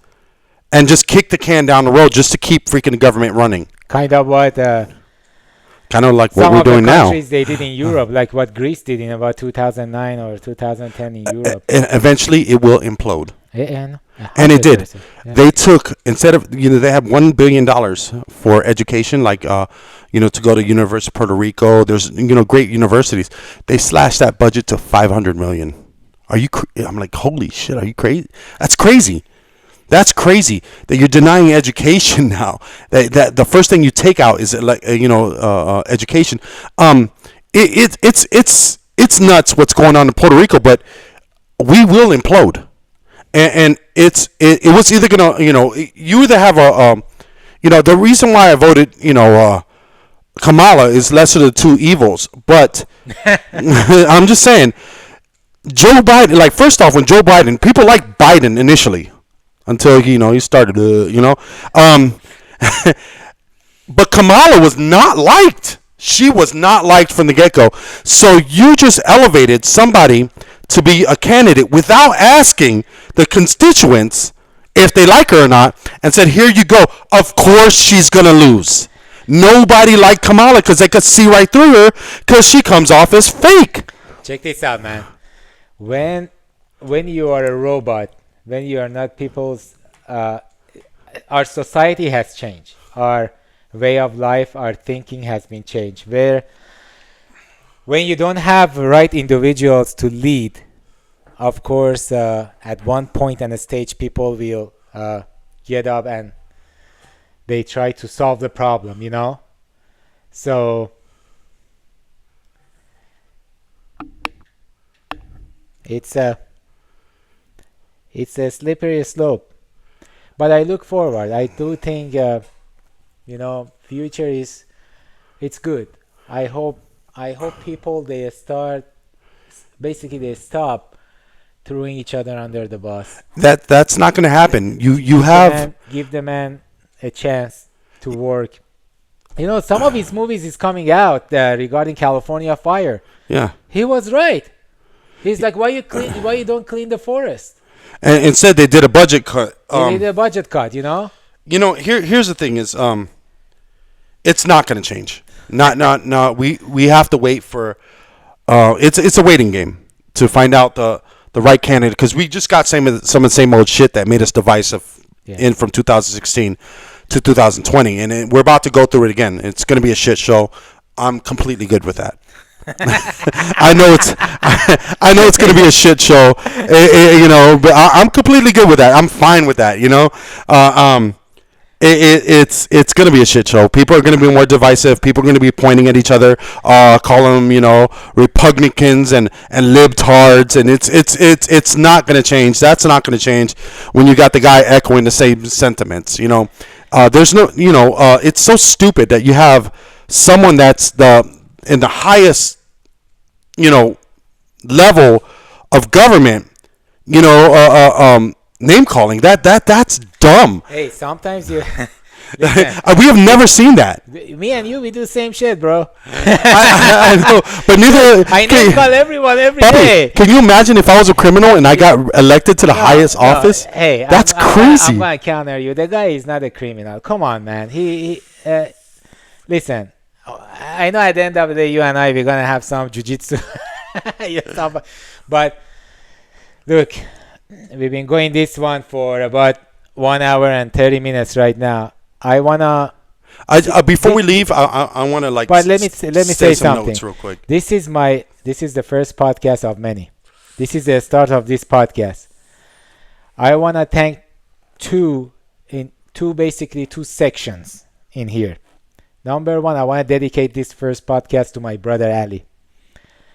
and just kicked the can down the road just to keep freaking the government running. Kind of like what we're doing now. Some of the countries they did in Europe, like what Greece did in about 2009 or 2010 in Europe. And eventually it will implode. And it did. Yeah. They took, instead of, they had $1 billion for education, like, to go to University of Puerto Rico. There's, great universities. They slashed that budget to $500 million. I'm like, holy shit, are you crazy? That's crazy. That's crazy that you're denying education now. That the first thing you take out is education. It's nuts what's going on in Puerto Rico, but we will implode. And it was either gonna, you either have the reason why I voted, Kamala is lesser of the two evils, but I'm just saying, Joe Biden, like, first off, when Joe Biden, people liked Biden initially until, he started, but Kamala was not liked. She was not liked from the get-go. So you just elevated somebody to be a candidate without asking the constituents if they like her or not, and said, here you go. Of course she's going to lose. Nobody liked Kamala because they could see right through her because she comes off as fake. Check this out, man. When you are a robot, when you are not people's, our society has changed. Our way of life, our thinking has been changed. When you don't have right individuals to lead, of course, at one point in a stage, people will get up and they try to solve the problem, So it's a slippery slope. But I look forward. I do think, future it's good. I hope people they stop throwing each other under the bus. That's not going to happen. Give the man a chance to work. Some of his movies is coming out regarding California fire. Yeah, he was right. He's like, why you don't clean the forest? And instead, they did a budget cut. They did a budget cut, Here's the thing: is it's not going to change. Not. We have to wait for. It's a waiting game to find out the right candidate, because we just got some of the same old shit that made us divisive in from 2016 to 2020, and we're about to go through it again. It's going to be a shit show. I'm completely good with that. I know it's going to be a shit show, but I'm completely good with that. I'm fine with that, It's going to be a shit show. People are going to be more divisive. People are going to be pointing at each other, calling them, Republicans and libtards, and it's not going to change. That's not going to change when you got the guy echoing the same sentiments. There's no, it's so stupid that you have someone that's in the highest, level of government, name calling. That's dumb. Hey, sometimes you. We have never seen that. Me and you, we do the same shit, bro. I know, but neither. I name call everyone every day. Can you imagine if I was a criminal and I got elected to the highest office? Hey, that's crazy. I'm gonna counter you. The guy is not a criminal. Come on, man. Listen. I know at the end of the day, you and I, we're gonna have some jujitsu stuff, but look, we've been going this one for about 1 hour and 30 minutes right now. Before we leave, I want to But let me say something. Notes real quick. This is the first podcast of many. This is the start of this podcast. I want to thank two sections in here. Number one, I want to dedicate this first podcast to my brother Ali.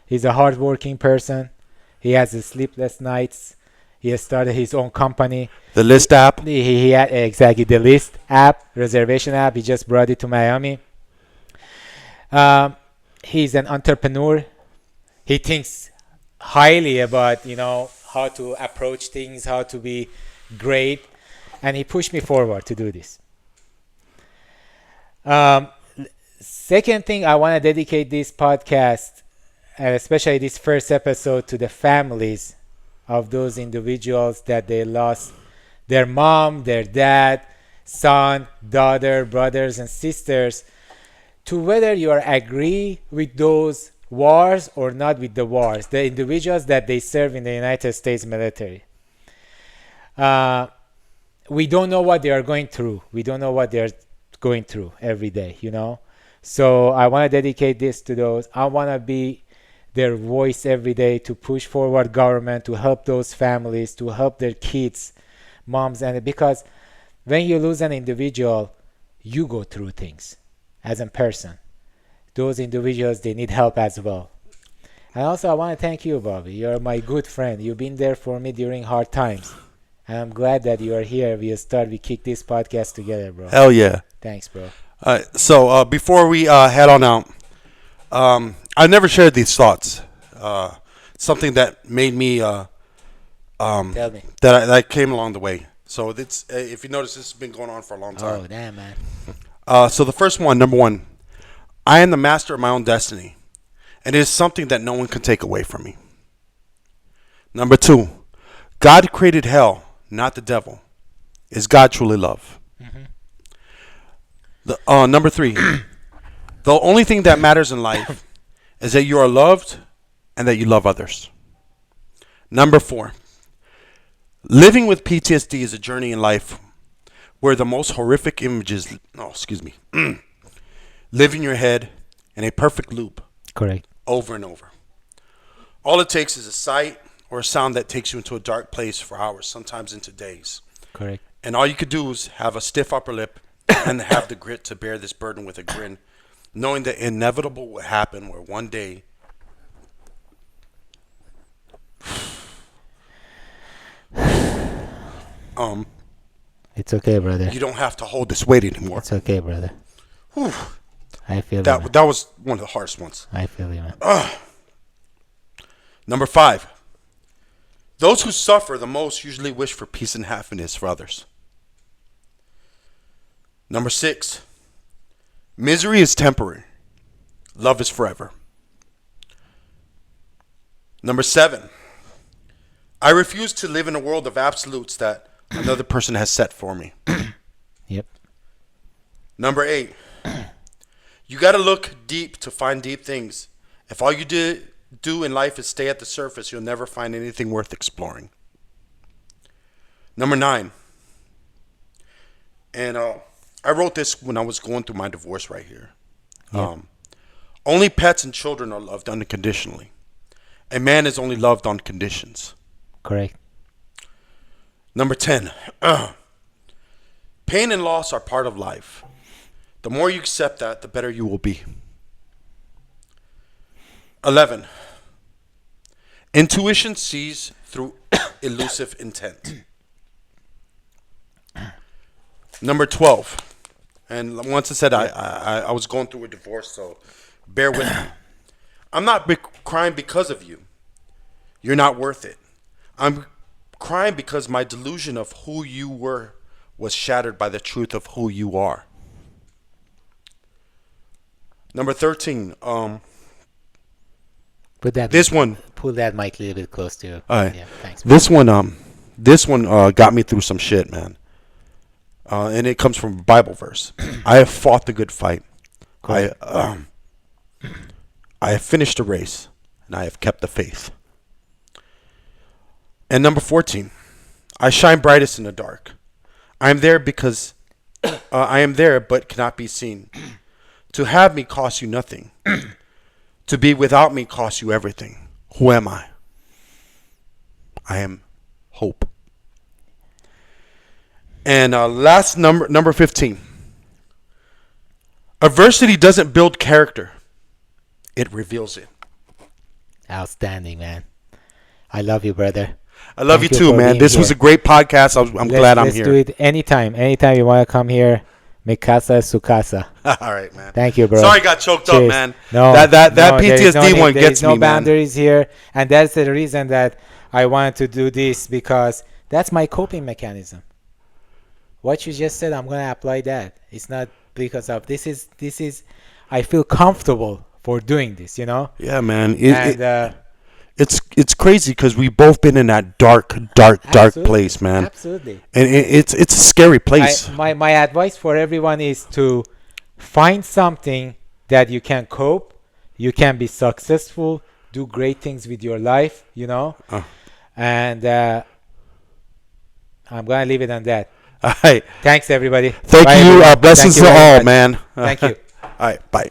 He's a hardworking person. He has sleepless nights. He has started his own company. The List app. He had exactly the List app, reservation app. He just brought it to Miami. He's an entrepreneur. He thinks highly about how to approach things, how to be great, and he pushed me forward to do this. Second thing, I want to dedicate this podcast, and especially this first episode, to the families of those individuals that they lost their mom, their dad, son, daughter, brothers and sisters, to whether you agree with those wars or not with the wars, the individuals that they serve in the United States military. We don't know what they are going through. We don't know what they're going through every day, So I want to dedicate this to those. I want to be their voice every day to push forward government, to help those families, to help their kids, moms, and because when you lose an individual, you go through things as a person. Those individuals, they need help as well. And also, I want to thank you, Bobby. You're my good friend. You've been there for me during hard times. And I'm glad that you are here. We kick this podcast together, bro. Hell yeah. Thanks, bro. So before we head on out, I never shared these thoughts. Something that made me, Tell me. that came along the way. So it's if you notice, this has been going on for a long time. Oh, damn, man. So the first one, number one, I am the master of my own destiny, and it is something that no one can take away from me. Number two, God created hell, not the devil. Is God truly love? Mm-hmm. Number three, the only thing that matters in life is that you are loved and that you love others. Number four, living with PTSD is a journey in life where the most horrific images, live in your head in a perfect loop. Correct. Over and over. All it takes is a sight or a sound that takes you into a dark place for hours, sometimes into days. Correct. And all you could do is have a stiff upper lip and have the grit to bear this burden with a grin, knowing that inevitable will happen where one day it's okay, brother. you don't have to hold this weight anymore. It's okay, brother. Whew. I feel you, that was one of the hardest ones. I feel you, man. Number five, those who suffer the most usually wish for peace and happiness for others. Number six, misery is temporary. Love is forever. Number seven, I refuse to live in a world of absolutes that another person has set for me. Yep. Number 8. You got to look deep to find deep things. If all you do in life is stay at the surface, you'll never find anything worth exploring. Number 9. And I wrote this when I was going through my divorce right here. Yeah. Only pets and children are loved unconditionally. A man is only loved on conditions. Correct. Number 10. Pain and loss are part of life. The more you accept that, the better you will be. 11. Intuition sees through elusive intent. Number 12. And once I said I was going through a divorce, so bear with me. I'm not crying because of you. You're not worth it. I'm crying because my delusion of who you were was shattered by the truth of who you are. Number 13. Put that. This one. Pull that mic a little bit close to you. All right. Yeah. Thanks. This one got me through some shit, man. And it comes from a Bible verse. I have fought the good fight. Cool. I have finished the race, and I have kept the faith. And number 14. I shine brightest in the dark. I am there because I am there, but cannot be seen. To have me costs you nothing. To be without me costs you everything. Who am I? I am hope. And last number 15. Adversity doesn't build character. It reveals it. Outstanding, man. I love you, brother. I love you too, man. This was a great podcast. I'm glad I'm here. Let's do it anytime. Anytime you want to come here. Mi casa es su casa. All right, man. Thank you, bro. Sorry I got choked up, man. No, that no, PTSD one gets me, no man. boundaries here. And that's the reason that I wanted to do this, because that's my coping mechanism. What you just said, I'm going to apply that. It's not because of this is I feel comfortable for doing this, you know? Yeah, man. It's crazy because we've both been in that dark place, man. Absolutely. And it's a scary place. My advice for everyone is to find something that you can cope, you can be successful, do great things with your life, you know? And I'm going to leave it on that. All right. Thanks, everybody. Thank Bye, you. everyone. Blessings Thank you to all, much. man. Thank you. All right. Bye.